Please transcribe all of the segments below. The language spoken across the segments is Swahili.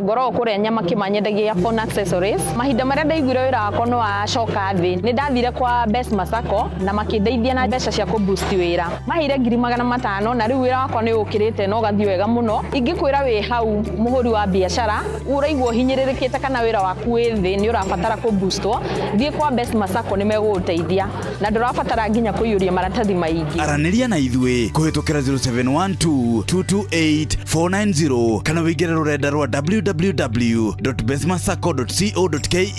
ngoro kuria nyama kimanyendagia phone accessories mahinda maria ndaiguire wira wakwa no acoka thi ni ndathire kwa Best Masako na makindeithia na mbeca cia ku boost wira mahire 500 na riu wira wakwa ni ukirite no gathi wega muno ingikwira wi hau muhuri wa biashara uraigwo hinyiririkite kana wira waku wi thi ni urabatara ku boostwo thie kwa Best Masako ni meguteithia na ndurabatara nginya kuyuria maratathi maingi araniria na ithwe kuhitukira 0712 228 490 kana wigire rurenda rwa www.bestmasako.co.ke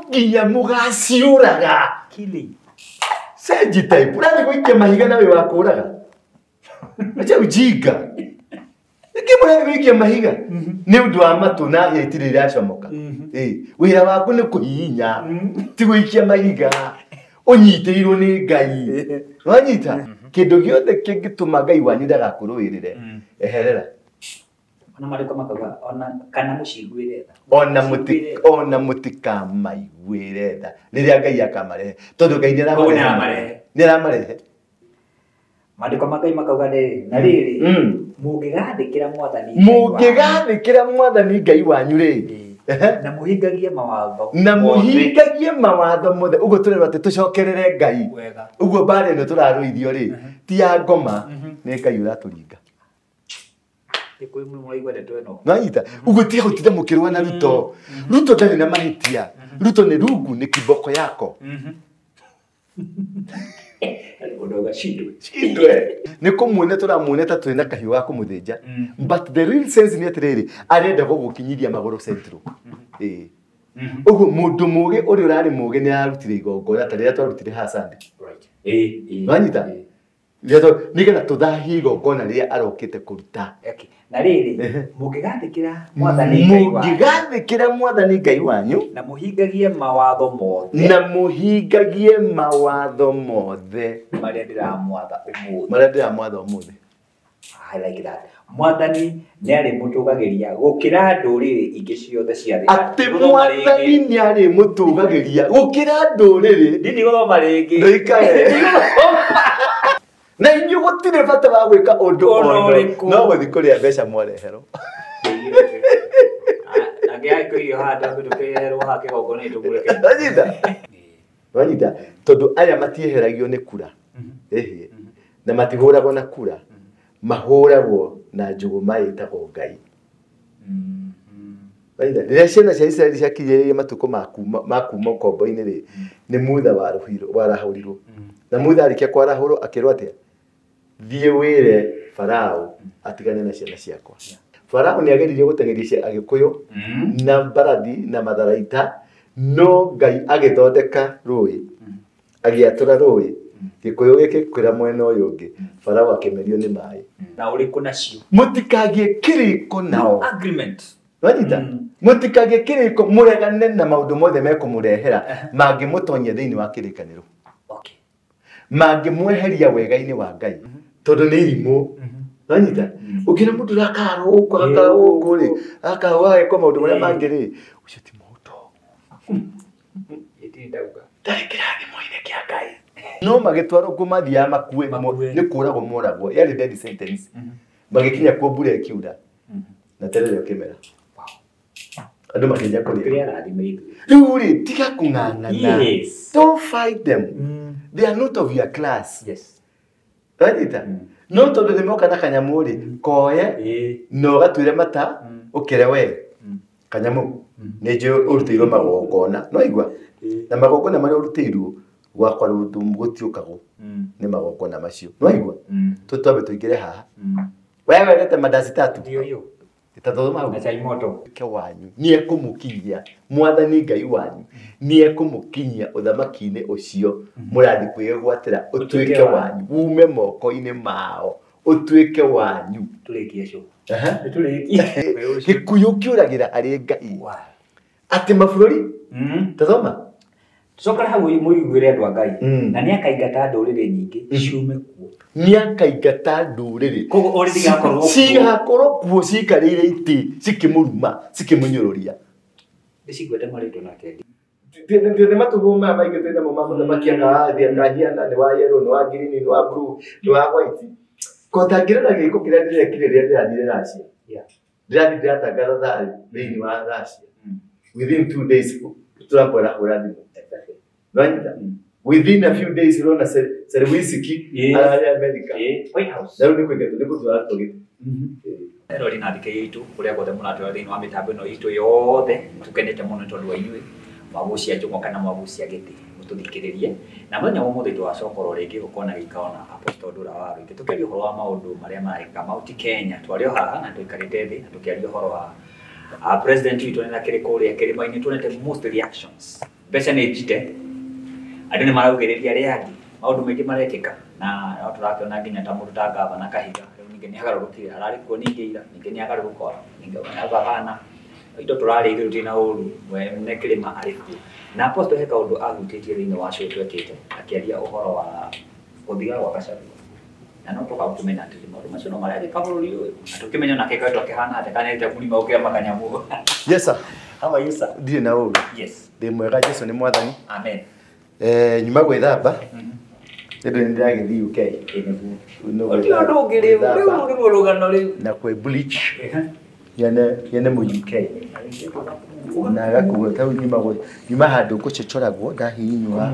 nginya mugaciuraga kili seji type urani guikia mahiga nawe wakuraga acha ujinga ikimurani guikia mahiga ni undu wa matu na yetirire acomoka wira waku ni kuhinya ti guikia mahiga unyitirwo ni Ngai wanyita kindu giothe kingituma Ngai wanyu ndagakuruirire eherera ona mariko makaga ona kana muciguire tha ona mutika maiguire tha riria Ngai akamare tondu Ngai ni aramarehe mariko makai makaga na riri mungigathikira mwathani Ngai wanyu ri na muhingagie mawatho mothe ugo turerwa ati tucokerere Ngai ugo bare no turaruithio ri ti ya ngoma ni Ngai uraturinga Naita ugo tiga utida mukirwa na Ruto ndari na mahitia Ruto ni rungu ni kiboko yako odoga shindwe ni kumuone turamuone ta twina kahiu wa kumuthinja but the real sense ni atiriri arenda gukinyiria magoro central ugo mundu muge uri urari muge ni arutire igongona ta riria twarutire hasande Nanyita Leto nigetha tuthahie igongona riria arokite kuruta na riri mungigathikira mwathani Ngai wanyu na muhingagie mawatho mothe maria ndiramwatha umuthi I like that mwathani ni ari mutugagiria gukira nduriri ingi ciothe cia thi ati mwathani ni ari mutugagiria gukira nduriri ndini guthoma ringi ndoikae na inyu gutire bata wa gwika undu no guthi kuria mbeca mwarehero agia kuyo hata bitukero hake gogone tugureke wanyita tondu aya matieheragio ni kura na matihuragwo na kura mahuragwo na njuguma yitagwo Ngai riria ciana cia Israeli ciakinyiririe matuko makuma ukombo-ini ri ni mutha warahurirwo na mutha arikia kwarahurwo akirwo atia thie wire Farao atigane na ciana ciakwa Farao ni ageririe gutengeria Agikuyu na mbarathi na matharaita no Ngai agithondeka rui agiatura rui Gikuyu giki kwira mwena uyu ungi Farao akimerio ni mai na uriku nacio mutikagie kiriko nao agreement wanyita mutikagie kiriko muregane na maundu mothe mekumurehera mangimutonyia thiini wa kirikaniro mangimweheria wega-ini wa Ngai tondu ni irimu wanyita ukina mundu akaruko ri akawae kwa maundu maria mangi ri ucio ti muto itindauga tarikirani moine kia Ngai no magitwaro kumathia makue ni kuragwo moragwo yari death sentence magikinya kwa mbura ikiura na terere ukimera andu makinya kuria riu ri tiga kung'ang'ana don't fight them they are not of your class wanyita no tondu ni moka na kanyamu ri koye no gatwire mata ukire we kanyamu ni je urutirwo magongona no igwa na magongona maria urutirwo gwakwa ruthum gutiukago ni magongona macio no igwa tutwabe tuigire haha wewe lete madasi tatu ndio itathoma na chai moto ke wanyu ni ekumukinyia mwathani Ngai wanyu ni ekumukinyia uthamaki-ini ucio murathi kwigwatira utuike wanyu ume moko-ini mao utuike wanyu tulikie cio Gikuyu kiuragira hari Ngai ati mabururi tathoma Sokara hau muigwire andu Ngai na ni akaingata nduriri nyingi ciume kuo ni akaingata nduriri kogo already gakorwo cigakorwo kuo cikarire iti cikimuruma cikimunyururia ndicigwete marito nake Ndio matuguma maingi twenda mo mafuta makianga thia ngahiana ni wa yellow ni wa green ni wa blue ni wa white ko tangira giko kira ndire kire ndirathire racia ndiratangatha thari thĩinĩ wa Russia within 2 days Trump arahũra thimũ within a few days rona Zelensky ararĩ America White House na rĩu nĩ kũingatwo nĩ gũtwara tũgĩtĩ rori na thike yitu kuria gothe mũratwara thĩinĩ wa mĩtambo ĩno itũ yothe tukenete mũno tondũ wa inyuĩ magucia njũng'wa kana magucia gĩtĩ mũtũthikĩrĩrie na mũthenya wa ũmũthĩ twacokora rĩngĩ gũkona gĩikao na Apostle Ndũra wa Rũingĩ tũkĩaria ũhoro wa maũndũ marĩa mareka Mount Kenya twarĩ o haha na tũikarĩte thĩ na tũkĩaria ũhoro wa president witũ na kĩrĩ kũrĩa kĩrĩma-inĩ tuonete most reactions mbeca nĩ njite andũ nĩ maraugĩrĩria arĩa angĩ maũndũ maingĩ marekĩka na no tũrakĩona nginya ta mũndũ ta gavana Kahiga rĩu ningĩ nĩ agarũrũkire ararĩ kuo ningĩ ira ningĩ nĩ agarũrũka ningĩ ona gavana indo tũrarĩ igũrũ tina ũru mwene kĩrĩma arĩ kuo na Apostle he kaũndũ ahutĩtie thĩinĩ wa show twekĩte akĩaria ũhoro wa gũthiga gwa Gachagua na no tũkamenya atĩ maũndũ macio no mareka bũrũri ũyũ na tũkĩmenya na kĩka twakĩhana atĩ kana nĩte mũrima ũkĩra makanyamu yes sir how are you sir ndirĩ na ũru yes ndĩ mwega Jesu nĩ mwathani amen nyuma gwĩthamba nĩndũ nĩ ndĩragĩthiĩ UK na kwĩ bleach yene mu UK na gakuo tau nyuma handũ gũcecoragwo ndahihinywa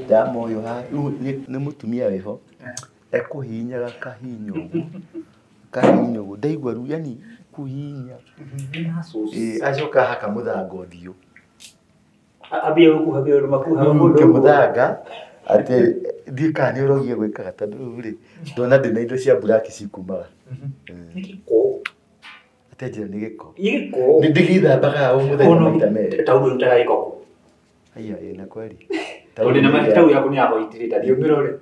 ndamoyo ha nĩ mũtumia wĩho ekũhihinyaga kahihinywo ndaigua ru yani kuhihinya acoka haka mũthanga ũthiũ abia ukuhabia makuha mũndũ mũthanga atĩ thiĩ kana nĩ ũrogie gwĩkaga tondũ rĩu rĩ ndona ndĩna indo cia black cikumaga atenjĩra nĩ gĩko nĩ ndĩgĩthambaga o mũthenya maita merĩ taũndũ rutaga gĩko aya ĩna kweri taũndũ na matau yaku nĩ ahoitirĩte thiũngĩro rĩ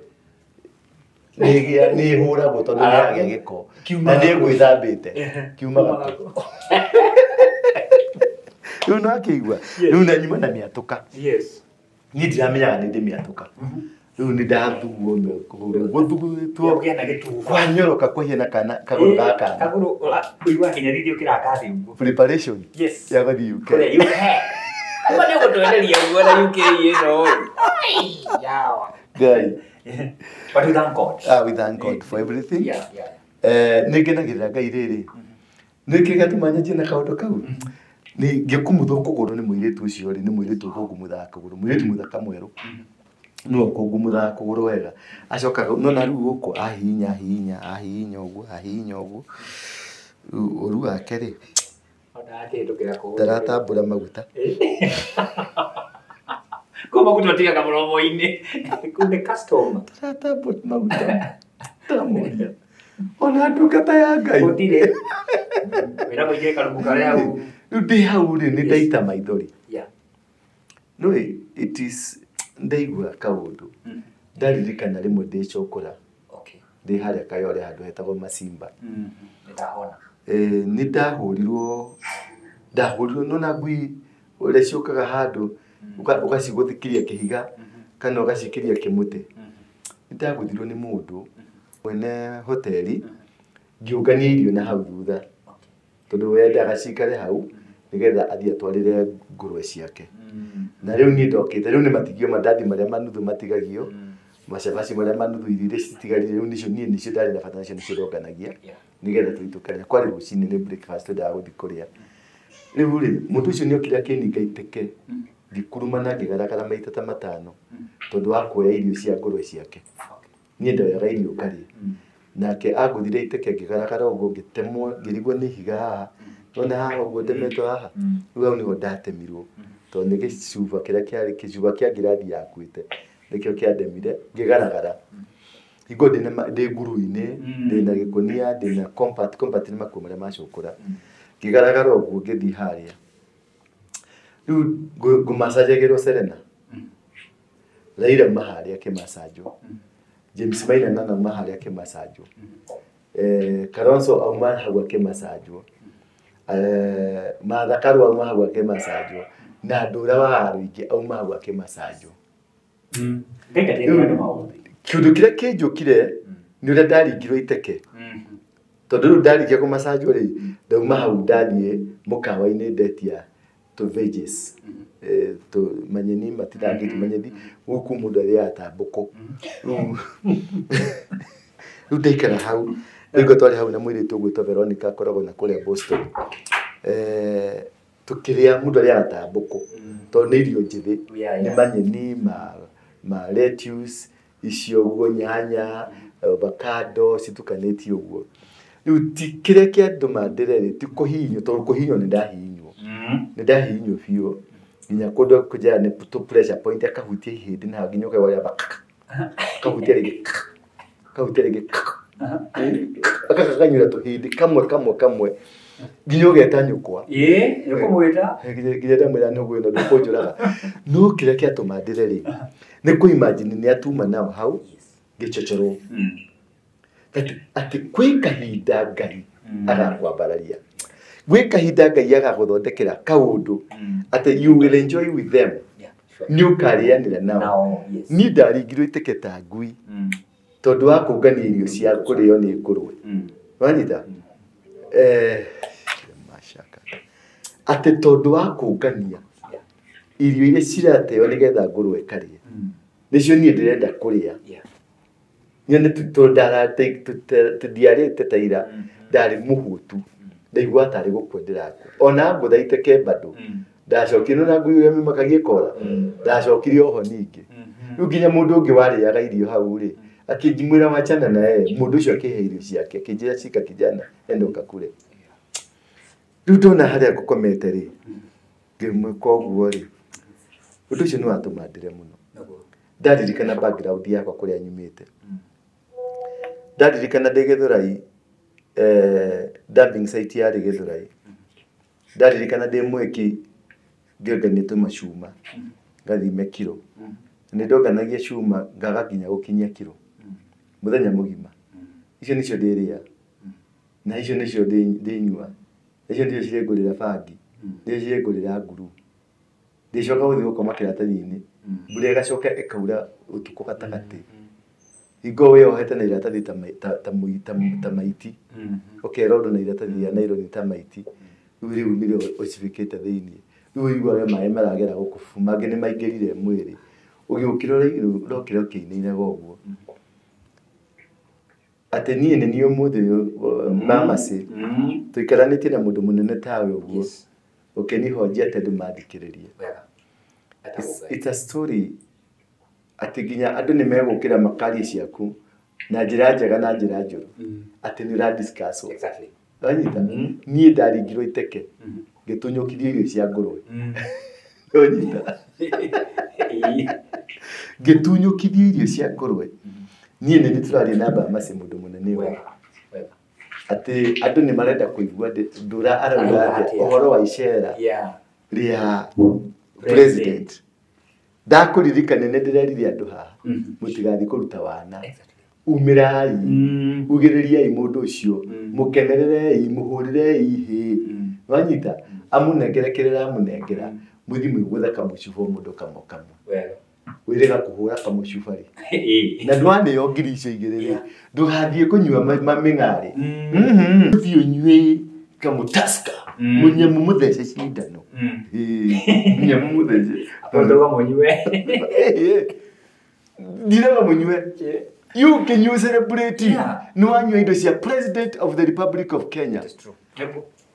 nĩ hũragwo tondũ nĩ agĩa gĩko na nĩ gwĩthambĩte kiumaga rĩu no akĩigua rĩu na nyuma na mĩatũka niĩ ndiramenyaga nĩ ndĩ mĩatũka rĩu nĩ ndathuguo gũthugũĩtwo kwanyoroka kwahiana kana kagũrũ gaka kagũrũ ũigua kinyarithio kĩrakathi ũguo preparation ya gũthiĩ UK ama nĩ gũtwenderia ũguo na UK ĩno yawa guy but we thank God we thank God for everything nĩ ngenagĩrĩra Ngai rĩrĩ nĩ kĩgatũma nyanjie na kaũndũ kau nĩ ngĩkumuthwo kũgũrũ nĩ mũirĩtu ũcio rĩ nĩ mũirĩtu ũkũngumuthaga kũgũrũ mũirĩtu mũthaka mwerũ no ũkũngumuthaga kũgũrũ wega acokaga no na rĩu gũkũ ahihinya ũguo ũru wake rĩ ndaratambũra maguta ko maguta tigaga mũromo-inĩ kunde customer ndaratambũra maguta tamoria ona ndungata ya Ngai gũtirĩ wĩra mũingĩ karũmu karĩa hau rĩu ndĩ hau rĩ nĩ ndaita maithori no it is ndaigua kaũndũ ndaririkana rĩmwe ndĩcokora ndĩ harĩa Kayole handũ hetagwo Masimba nĩ ndahũrirwo no na ngui ũrĩa ciũkaga handũ ũgacigũthikĩria kĩhiga kana ũgacikĩria kĩmũtĩ nĩ ndagũthirwo nĩ mũndũ mwene hoteli ngĩũngania irio na hau thutha tondũ wendaga cikare hau nĩgetha athiĩ atwarĩre ngũrwe ciake na rĩu niĩ ndokĩte rĩu nĩ matigio mandathi marĩa manuthu matigagio macabaci marĩa manuthu irio iria citigarire rĩu nicio ndarĩ na bata nacio nĩcio ndonganagia nĩgetha tũitũkane kwarĩ rũcinĩ nĩ breakfast ndaga gũthiĩ kũrĩa rĩu rĩ mũndũ ũcio nĩ okire akĩninga iteke ngĩkurumana ngĩgaragara maita ta matano tondũ wa kuoya irio cia ngũrwe ciake niĩ ndoyaga irio ngarĩa nake agũthire iteke ngĩgaragara ũguo ngĩtemwo ngĩrigwo nĩ ihiga haha ona haha ũguo ndemetwo haha rĩu hau nĩho ndatemirwo tondũ nĩ gĩcuba kĩrĩa kĩarĩ gĩcuba kĩa ngirathi yakuĩte nĩkĩo kĩandemire ngĩgaragara hingo ndĩ nguru-inĩ ndĩna gĩkũnia ndĩna compact nĩ makuo marĩa macũkũra ngĩgaragara ũguo ngĩthiĩ harĩa rĩu ngũmacajagĩrwo Serena Raila maharĩa akĩmacanjwo James Maina nana maharĩa akĩmacanjwo Kalonzo auma hau akĩmacanjwo Martha Karua auma hau akĩmacanjwo na Ndũra wa Rũingĩ auma hau akĩmacanjwo kĩũndũ kĩrĩa kĩnjũkire nĩ ũrĩa ndaringirwo iteke tondũ rĩu ndarĩkia kũmacanjwo rĩ ndauma hau ndathiĩ mũkawa-inĩ ndetia veggies manyeni matithangĩtio manyeni gũkũ mũndũ arĩaga ta mbũkũ rĩu ndaikara hau Niko twari hau na mwiri tugwitwo Veronica akoragwo na kuria Boston. Tukiria mundu aria atambuko. To ni irio njithi. Ni manyeni ma lettuce, icio guo nyanya, avocado, situkanĩtio ũguo. Rĩu ti kĩrĩa kĩa andũ mandĩrere ti kũhinywo tondũ kũhinywo nĩ ndahinywo. Nĩ ndahinywo biũ. Nginya kũndũ kũjaya nĩ to pressure point akahutia ihĩndĩ na nginya ũkaigua baka. Kahutia rĩngĩ. Akakanyura tũhĩndĩ kamwe. Nginya ũgeta nyũkwa. Nĩũkũmwĩta? Nginya ndamwĩra nĩ ũgwĩna ndũkũnjũraga. No kĩrĩa kĩatũmandĩrere nĩ kũ-imagine nĩ atuma nao hau gĩchochoro. Ati kwĩ kahinda Ngai agakwambararia. Gwĩ kahinda Ngai agagũthondekera kaũndũ ati you will enjoy with them. Nĩ ũkarĩanĩra nao. Niĩ ndaringirwo iteke ta ngui tondũ wa kũngania irio cia kũrĩo nĩ ngũrwe. Wanyita? Mashaka. Ati tondũ wa kũngania irio iria cirateo nĩgetha ngũrwe ĩkarĩa. Nĩcio niĩ ndĩrenda kũrĩa. Nyone tũndiarĩte ta ira ndarĩ mũhutu ndaigua atarĩ gũkwendera ona ngũthaitĩke bado ndacokire na ngui ũrĩa mĩmakagie kora ndacokire oho ningĩ rĩu nginya mũndũ ũngĩ warĩaga irio hau rĩ akĩnjimwĩra wachana na yeye mũndũ ũcio akĩhe irio ciake akĩnjĩra cika kijana enda ũkakure rĩu ndona harĩa ngũkomete rĩ ngĩmwĩka ũguo rĩ ũndũ ũcio nĩ watũmandĩre mũno ndaririkana background yakwa kũrĩa nyumĩte ndaririkana ndĩ Gĩthũrai dumping site ya Gĩthũrai ndaririkana ndĩ Mweki ngĩongania tũmacuma ngathime kiro nĩ ndonganagia cuma ngagakinya gũkinyia kiro mũthenya mũgima icio nĩcio ndĩrĩa na icio nĩcio ndĩnyua icio nĩcio cirĩngũrĩra bangi nĩcio cirĩngũrĩra nguru ndĩcoka gũthiĩ gũkoma kĩratathi-inĩ mbura ĩgacoka ĩkaura ũtukũ gatagatĩ Igo we ohete na iratathi ta maiti. Ũkera ũndũ na iratathi ya nylon ta maiti. Rĩu nĩrĩo ũcifikĩte thĩinĩ. Rĩu igua we maĩ maragera gũkũ mangĩ nĩ maingĩrire mwĩrĩ. Ũgĩũkĩra ũrokĩra ũkĩinĩire ũguo. Atĩ niĩ nĩ niĩ ũmũthĩ mama si. Tũikaranĩtie na mũndũ mũnene tawe ũguo. Ũkĩnihonjia atĩ andũ mathikĩrĩrie. It's a story. Ati nginya andũ nĩ megũkĩra makari ciaku na njĩra njega na njĩra njũru ati nĩ ra discuss exactly wanyita niĩ ndaringirwo iteke ngĩtunyũkithio irio cia ngũrwe wanyita ngĩtunyũkithio irio cia ngũrwe niĩ nĩ tũraria namba maci mũndũ mũnene wega ati andũ nĩ marenda kũigua ndũra arauga ũhoro wa icera rĩa president ndakuririkana nĩ ndĩrerire andũ haha mũtigathi kũruta wana umirai ugĩrĩriai mũndũ ũcio mũkenererei mũhũrĩrei hĩ wanyita amunengerekerera amunengera mũthi mũigũtha kamũcuba mũndũ kamwe wega wĩrĩga kũhũra kamũcuba rĩ na ndwanĩyo ngiri icio igĩrĩ ndũgathiĩ kũnyua mamĩng'arĩ thiĩ ũnyue kamũtaska munyemu muthece cindano munyemu muthece apotoga munywe ndiraga munywe you can you celebrate no anywa indo cia president of the Republic of Kenya that's true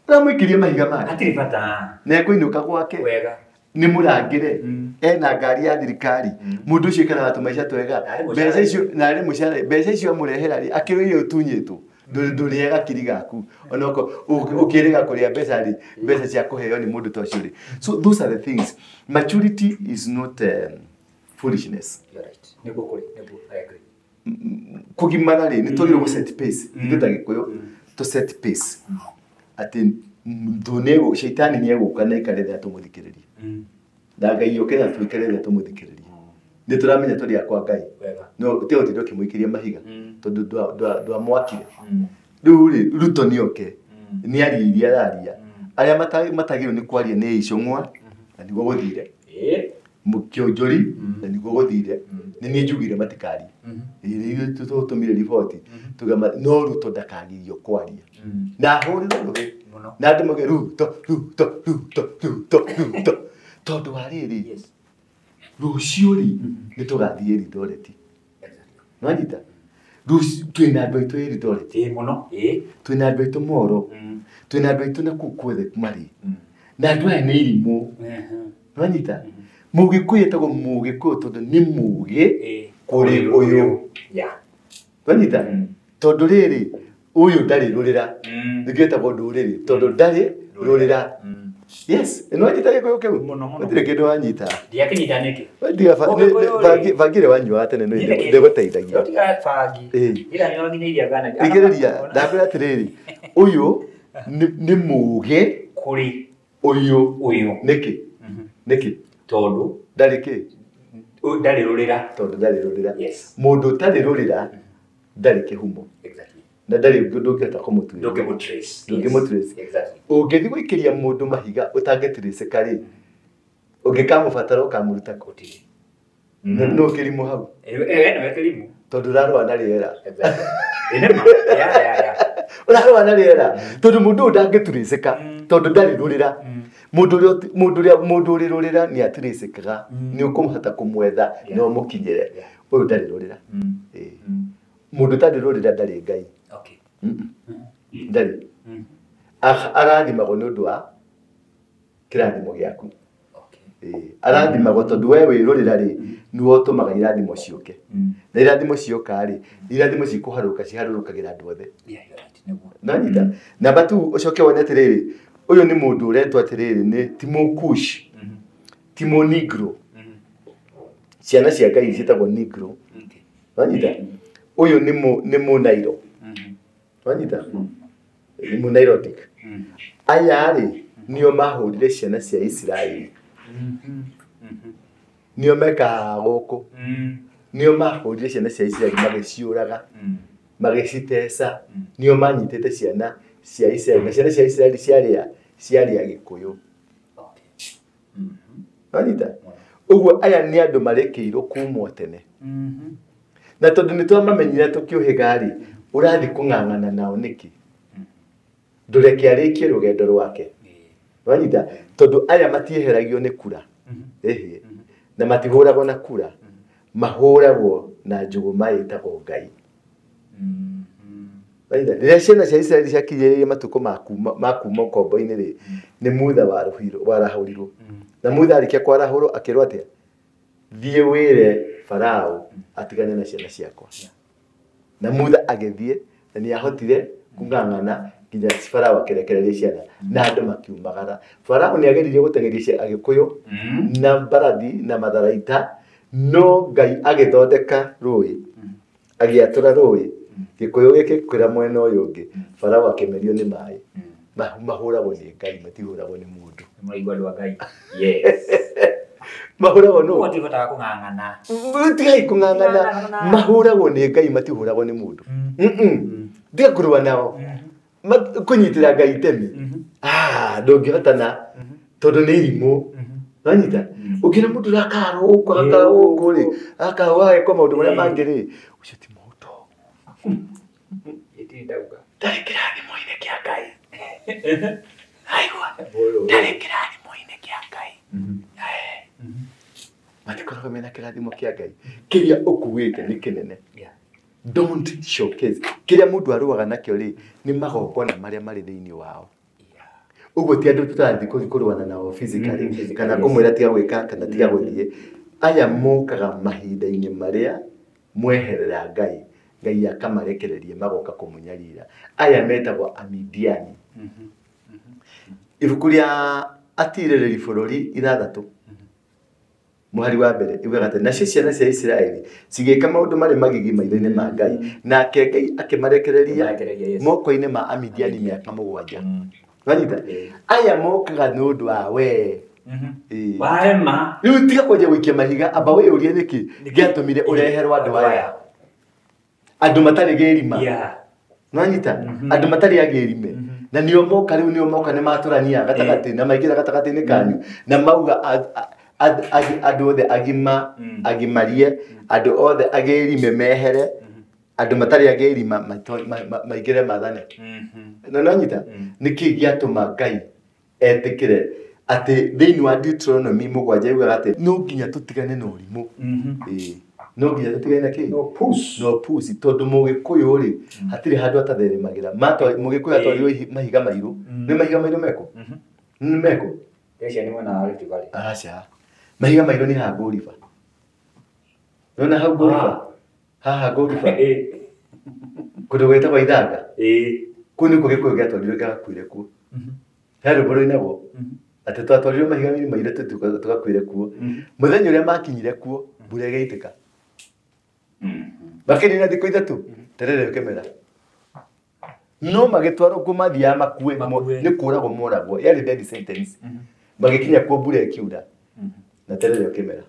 ramwikirie mahiga mari atiribata na kũinũka gwake wega nĩ mũrangĩre ena ngari ya thirikari mũndũ ũcio kana atũmaica twega mbeca icio na arĩ mũcara mbeca icio amũrehera rĩ akĩrĩire ũtunyĩtwo ndũrĩega kiri gaku onoko ũkĩrĩga kũrĩa mbeca cia kũheo nĩ mũndũ ta ũcio rĩ so those are the things maturity is not foolishness you're right nĩguo kũrĩ nĩguo I agree kũgimara rĩ nĩ tũgĩrwo set pace ithuĩ ta Gĩkũyũ to set pace atĩ ndũnego shaitani nĩ egũka na ikaretha tũmũthikĩrĩrie na Ngai yũkĩra twĩkerethe tũmũthikĩrĩrie nĩ tũramenya tũrĩ akwa Ngai no teo tĩndo kĩmũikiria mahiga tondũ ndwamwakire rĩu rĩ Ruto nĩ oke nĩ ariria araria arĩa matagĩrwo nĩ kwaria nĩ icong'wa na nĩguo gũthire mũkĩonjori na nĩguo gũthire nĩ niĩ njugire matikari rĩu tũtũmire riboti tugama no Ruto ndakagirio kwaria na hũrĩrwo rũĩ na andũ mauge Ruto tondũ wa rĩrĩ rũciũ rĩ nĩ tũgathiĩ Eldoret nwanyita twina andũ aitũ Eldoret muno twina andũ aitũ Moro twina andũ aitũ nakũu kwothe marĩ na andũ aya nĩ irimũ nwanyita Mũgĩkũyũ etagwo Mũgĩkũyũ tondũ nĩ mũgĩ kũrĩ ũyũ nwanyita tondũ rĩrĩ ũyũ ndarĩ rũrĩra nĩgĩtagwo ndũrĩrĩ tondũ ndarĩ rũrĩra yes nwanyita gĩkũyũ kĩu gũtirĩ kĩndũ wanyita ndiakĩnyita nĩkĩ bangire wanyua tene ndĩgũteithagia igĩrĩria ndakwĩra atĩrĩrĩ ũyũ nĩ mũgĩ kũrĩ ũyũ nĩkĩ tondũ ndarĩ kĩ ndarĩ rũrĩra tondũ ndarĩ rũrĩra mũndũ ũtarĩ rũrĩra ndarĩ kĩhumo na ndarĩ ndũngĩhota kũmũtuĩra ndũngĩmũtrace ũngĩthiĩ gũikĩria mũndũ mahiga ũtangĩtracĩka rĩ ũngĩkamũbatara ũkamũruta kũtirĩ no kĩrimũ hau tondũ ũrarũa na rĩera ũrarũa na rĩera tondũ mũndũ ũyũ ndangĩtracĩka tondũ ndarĩ rũrĩra mũndũ ũrĩ rũrĩra nĩ atracĩkaga nĩ ũkũhota kũmwetha na ũmũkinyĩre ũyũ ndarĩ rũrĩra mũndũ ũtarĩ rũrĩra ndarĩ Ngai ndarĩ arathimagwo nĩ ũndũ wa kĩrathimo gĩaku arathimagwo tondũ we wĩ rũrĩra rĩ nĩwe ũtũmaga irathimo ciũke na irathimo cioka rĩ irathimo cikũharũrũka ciharũrũkagĩra andũ othe nanyita namba 2 ũcoke wone atĩrĩrĩ ũyũ nĩ mũndũ ũretwo atĩrĩrĩ nĩ ti Mũkush ti Mũnigro ciana cia Ngai ciĩtagwo Negro nanyita ũyũ nĩ Mũnairo nanyita nĩ Mũnairotic aya rĩ nĩo mahũrire ciana cia Isiraeli nĩo mekaga gũkũ nĩo mahũrire ciana cia Isiraeli magĩciũraga magĩciteca nĩo manyitĩte ciana cia Isiraeli na ciana cia Isiraeli ciarĩa Gĩkũyũ nanyita ũguo aya nĩ andũ marekĩirwo kumwo tene na tondũ nĩtwamamenyire tũkĩũhĩga rĩ ũrathiĩ kũng'ang'ana nao nĩkĩ ndũreke arĩkie rũgendo rwake wanyita tondũ aya matieheragio nĩ kura na matihũragwo na kura mahũragwo na njũgũma ĩtagwo Ngai rĩrĩa ciana cia Isiraeli ciakinyĩrĩirie matukũ ma kuma ũkombo-inĩ rĩ nĩ Mutha warahũrirwo na Mutha arĩkia kwarahũrwo akĩrwo atĩa thiĩ wĩre Farao atigane na ciana ciakwa na Mutha agĩthiĩ na nĩahotire kũng'ang'ana nginya Farao akĩrekereria ciana na andũ makiumagara Farao nĩageririe gũteng'eria Agĩkũyũ na mbarathi na matharaita no Ngai agĩthondeka rũĩ agĩatũra rũĩ Gĩkũyũ gĩkĩ kwĩra mwena ũyũ ũngĩ Farao akĩmerio nĩ maĩ mahũragwo nĩ Ngai matihũragwo nĩ mũndũ mwaigua andũ a Ngai yes mahũragwo no matihotaga kũng'ang'ana tigai kũng'ang'ana mahũragwo nĩ Ngai matihũragwo nĩ mũndũ ndiga kũrũa nao kũnyitĩra Ngai itemi ndũngĩhotana tondũ nĩ irimũ nanyita ũngĩra mũndũ ũrakarũka gũkũ rĩ akawageka maũndũ marĩa mangĩ rĩ ũcio ti mũndũ ndarĩ kĩrathimo-inĩ kĩa Ngai aigua ndarĩ kĩrathimo-inĩ kĩa Ngai matikoragwo mena kĩrathimo kĩa Ngai kĩrĩa ũkuĩte nĩ kĩnene don't showcase kĩrĩa mũndũ arũaga nakĩo rĩ nĩ magongona marĩa marĩ thĩinĩ wao ũguo ti andũ tũtathiĩ kũrũana nao physically kana kũmwĩra tiga gwĩka kana tiga gũthiĩ aya mokaga mahinda-inĩ marĩa mweherera Ngai Ngai akamarekereria magoka kũmũnyarira aya metagwo Amidiani ibuku rĩa atirĩrĩri bũrũri 6 mũhari wa mbere iugaga atĩ nacio ciana cia Isiraeli cigĩka maũndũ marĩ magigi maitho-inĩ ma Ngai nake Ngai akĩmarekereria moko-inĩ ma Amidiani mĩaka 7 wanyita aya mokaga nĩ ũndũ wa we waema rĩu tiga kwenja gũikia mahiga amba wĩyũrie nĩkĩ gĩatũmire ũreherwo andũ aya andũ matarĩ gĩrima wanyita andũ matarĩ agĩrime na nĩo moka rĩu nĩo moka nĩ matũrania gatagatĩ na maingĩra gatagatĩ-inĩ kanyu na mauga andũ othe agimarie andũ othe agĩrime mehere andũ matarĩ agĩrima maingĩre mathane na nanyita nĩkĩ gĩatũma Ngai etĩkĩre atĩ thĩinĩ wa Deuteronomy 7 yugaga atĩ no nginya tũtigane na ũrimũ no nginya tutigaine ki No push. no pusi tondu mugikuyu ri hatiri handu atatheremagira mato mugikuyu atwarirwo mahiga mairu ni mahiga mairu meko ni meko Desha ni mwana Rift Valley. acha mahiga mairu ni ha Gorifa nona ha Gorifa ha Gorifa kundu gwetagwo Ithanga kuni kugikuyu giatwarirwo gakuire kuo hero boro inago ati twatwarirwo mahiga mairu tugakuire kuo muthenya uria makinyire kuo mbura igaitika bakiri na thiko ithatu terere kemera no magitwaro kumathia makue ni kuragwo moragwo yari death sentence magikinya kuo mbura ikiura na terere kemera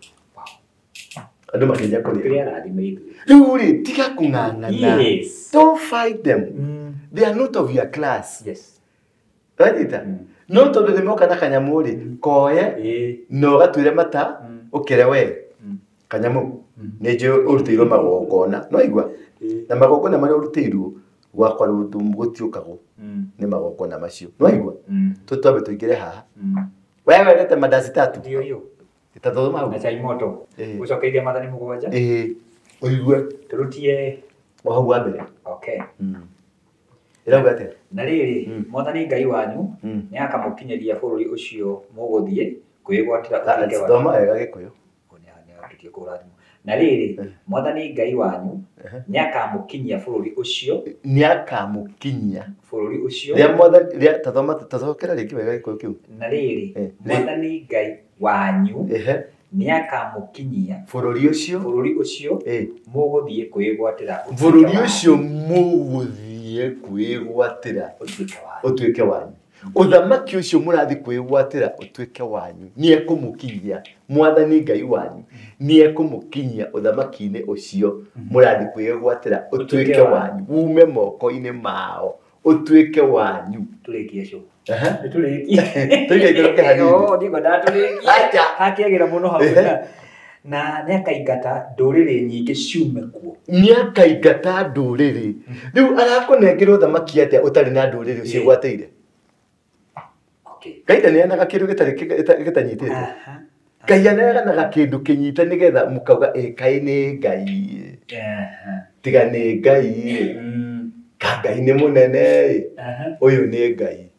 andu makinya kuria riuri tiga kung'ang'ana don't fight them they are not of your class right no tondu ni moka na kanyamuri koye no gatwire mata ukire we kanyamu neje urutirwo magongona no igwa na magongona mari urutirwo gwakwa gutiukago ni magongona macio no igwa tutwabe tuigire haha wewe ndete madasi tatu ndio itathoma hau na chai moto ucokeithia mathani mugwanja oigwe turutie hau wa mbere okay ira ate na riri mwathani ngai wanyu ni akamukinyeria bururi ucio muguthie kwigwatira utuike wa thoma ega gikuyu tukie kurathimo na riri mwathani ngai wanyu ni akamukinyia bururi ucio ria mwathani ria tathokera riki wega gikuyu kiu na riri mwathani ngai wanyu ni akamukinyia bururi ucio muguthie kwigwatira utuike wanyu uthamaki ucio murathi kwigwatira utuike wanyu ni ekumukinyia mwathani ngai wanyu ni ekumukinyia uthamaki-ini ucio murathi kwigwatira utuike wanyu ume moko-ini mao utuike wanyu turikie cio tuige ikoroke hanini ndigo ndaturikie hakiagira muno hau na nĩakaingata ndũrĩrĩ nyingĩ ciume kuo nĩakaingata ndũrĩrĩ rĩu arakũnengera ũthamaki atĩa ũtarĩ na ndũrĩrĩ ũciĩgwatĩire Ngai ndaneanaga kĩndũ gĩtanyitĩte Ngai aneanaga kĩndũ kĩnyite nĩgetha mũkauga kaĩ nĩ Ngai tiga nĩ Ngai Ngai nĩ mũnene ũyũ nĩ Ngai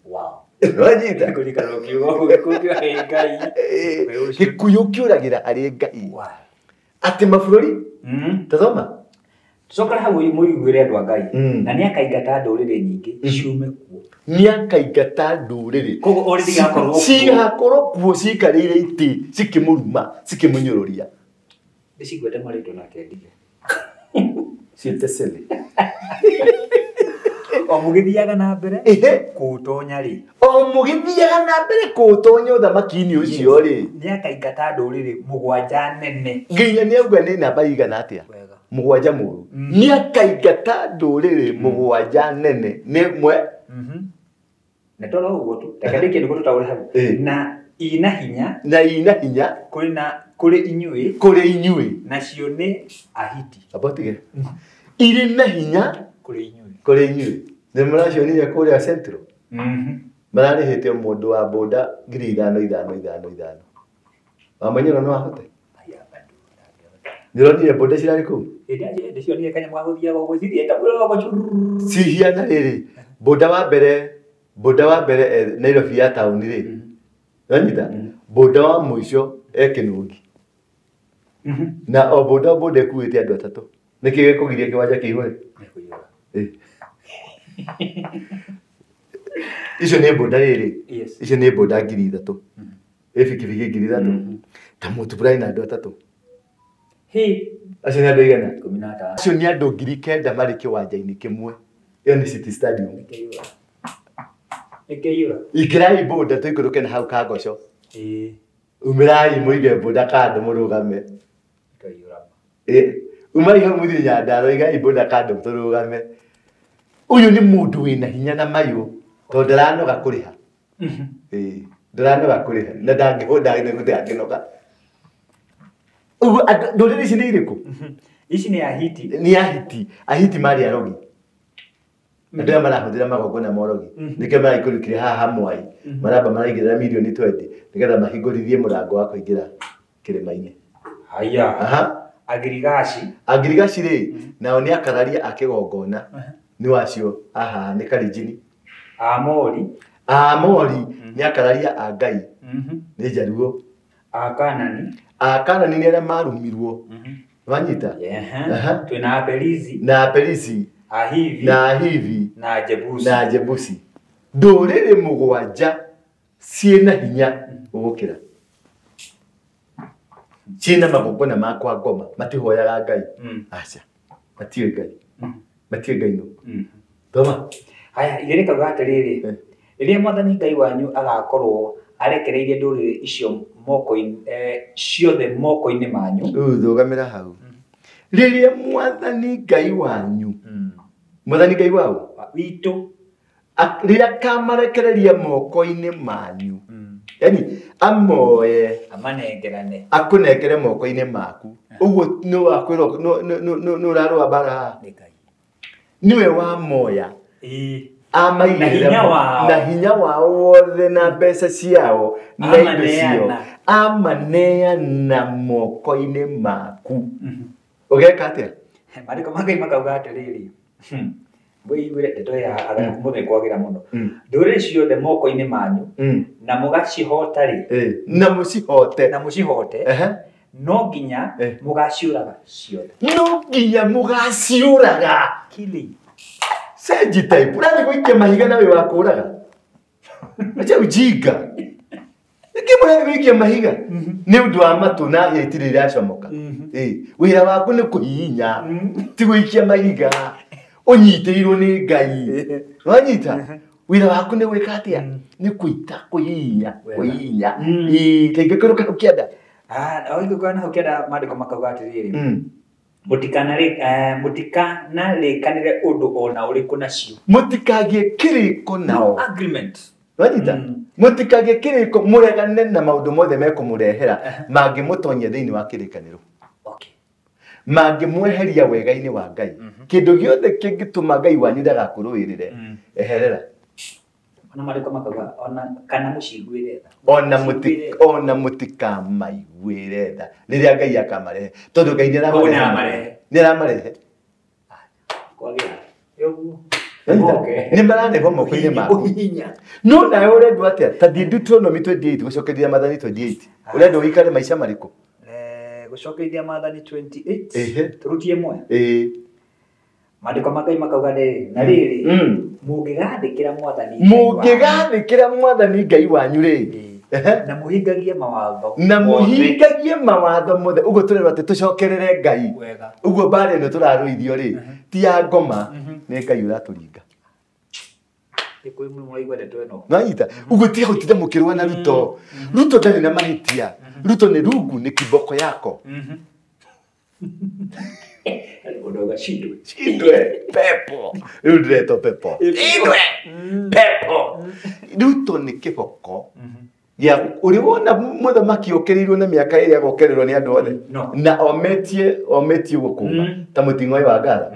Wanyita kulikalo kiugo gikuyu he Ngai gikuyu kiuragira hari Ngai ati mabũrũri tathoma Soka hau muigwire andu a Ngai na nĩakaingata ndũrĩrĩ nyingĩ ciume kuo nĩakaingata ndũrĩrĩ koguo already gakorwo cigakorwo kuo cikarĩire itĩ cikĩmũruma cikĩmũnyũrũria ndicigwete marĩtwo nake ndige ciĩte cele o mugithiaga na mbere kutonya ri o mugithiaga na mbere kutonya ũthamaki-inĩ ũcio ri nĩakaingata ndũrĩrĩ mũgwanja nene nginya nĩauga nĩ namba igana atĩa mũgwanja mũru nĩakaingata ndũrĩrĩ mũgwanja nene nĩ mwe na toro uguo tu takadike nĩ gũtũtaũre hau na ina hinya kũrĩ inyuĩ nacio nĩ ahiti abotige irĩ na hinya kũrĩ inyuĩ nĩ mũracionire kũrĩa central mararĩhĩte mũndũ wa boda 5,500 wamenyero no ahote nĩronire boda cirarĩ kũu ndĩcionire kanyamũ gagũthiaga ũguo cithiĩte mũno cihiana rĩrĩ boda wa mbere Nairobi ya taũni rĩ wanyita boda wa mũico Kĩnũngi na o boda ĩkuĩte andũ atatũ nĩkĩ gĩkũgiria kĩwanja kĩihũre icio nĩ boda rĩrĩ icio nĩ boda 3,000 bikibiki 3,000 ta multiply na andũ atatũ acio nĩ andũ igana 15 acio nĩ andũ 9,000 marĩ kĩwanja-inĩ kĩmwe ĩyo nĩ City Stadium ikirai boda tũikũrũke na hau Kangoco umirai mũige boda kando mũrũgame umai hau mũthiĩ Nyandarua igai boda kando tũrũgame uyu ni mundu wina hinya na mayu to ndaranoga kuriha ndaranoga kuriha na ndangihonda ine kuti anginoga ugu ndoriri ici ni iriku ici ni ahiti mari arogi ndio marahũthĩra magongona morogi nĩkĩo maraikũrũkire haha Mwai maramba maraigĩrĩra milioni 20 nĩgetha mahingũrithie mũrango wa kũingĩra kĩrĩma-inĩ haya Agirigaci rĩ nao nĩ akararia akĩgongona nĩ wacio aha nĩ Kalenjin. Aamori nĩ akararia a Ngai nĩ Jaluo. Akanani nĩ arĩa marumirwo wanyita twina Aperizi na Aperizi na Ahivi na Jebusi. Ndũrĩrĩ mũgwanja ciĩna hinya gũkĩra ciĩna magongona ma kwa ngoma matihoyaga Ngai. Aca matiũĩ Ngai no toma haya igereka atiriri rĩrĩa Mwathani Ngai wanyu agakorwo arekereirie ndũrĩrĩ icio ciothe moko-inĩ manyu. Thugamĩra hau. Rĩrĩa Mwathani Ngai wanyu Mwathani Ngai wao witũ rĩrĩa kamarekereria moko-inĩ manyu yani amoye amanengerane akunengere moko-inĩ maku ũguo nĩ wakwĩrwo nĩ ũrarũa mbara niwe wa moya na hinya wao wothe na mbeca ciao na indo cio amaneana moko-inĩ maku. Ũgeka atĩa? Maandĩko ma Ngai makauga atĩrĩrĩ Bwĩigwĩre ndeto ya agakumũthĩ kwagĩra mũno. Ndũrĩrĩ ciothe moko-inĩ manyu na mũgacihota rĩ na mũcihote no nginya mũgaciũraga ciothe. No nginya mũgaciũraga. Killing. Seji type. Ũrathiĩ gũikia mahiga na wĩ wa kũũraga. Acha ujinga. Mũrathiĩ gũikia mahiga nĩ ũndũ wa matũ na itirĩ iracomoka. Wĩra waku nĩ kũhihinya ti gũikia mahiga. Ũnyitĩirwo nĩ Ngai. Wanyita wĩra waku nĩ gwĩka atĩa? Nĩ kũita kũhihinya. Kaingĩ kĩrũka ũkĩenda. Oigũka na ũkĩenda maandĩko makauga atĩrĩrĩ mũtikanarĩkanĩre ũndũ ona ũrĩkũ nacio. Mũtikagĩe kĩrĩko nao. Agreement. Wanyita mũtikagĩe kĩrĩko mũregane na maũndũ mothe mekũmũrehera mangĩmũtonyia thĩinĩ wa kĩrĩkanĩro. Mangĩmweheria wega-inĩ wa Ngai. Kĩndũ gĩothe kĩngĩtũma Ngai wanyu ndagakũrũĩrĩre eherera. Ona maandĩko makauga ona kana mũciguĩre tha. Ona mũtikamaiguĩre tha rĩrĩa Ngai akamarehe tondũ Ngai nĩaramarehe. Kwagĩra yoguo nĩ mararehwo moko-inĩ maku. No nawe ũrendwo atĩa? Ta thiĩ Deuteronomy 28 gũcokeria Maathani 28 ũrendwo ũikare maica marĩkũ? Gũcokeria Maathani 28 turutie mwe. Maandĩko ma Ngai makauga na rĩrĩ mũngĩgathĩkĩra Mwathani Ngai wanyu rĩ na mũhingagie mawatho mothe. Ũguo tũrerwo atĩ tũcokerere Ngai. Ũguo mbara ĩno tũrarũithio rĩ ti ya ngoma nĩ Ngai ũratũringa. Nanyita ũguo tiga gũtinda mũkĩrũa na Ruto. Ruto ndarĩ na mahĩtia. Ruto nĩ rungu nĩ kiboko yako. Shindwe pepo. Rĩu ndĩretwo pepo. Ruto nĩ kĩboko ya ũrĩ wona mũthamaki ũkĩrĩirwo na mĩaka ĩrĩa agokererwo nĩ andũ othe na ometie gũkũma ta mũting'oĩ wa ngara.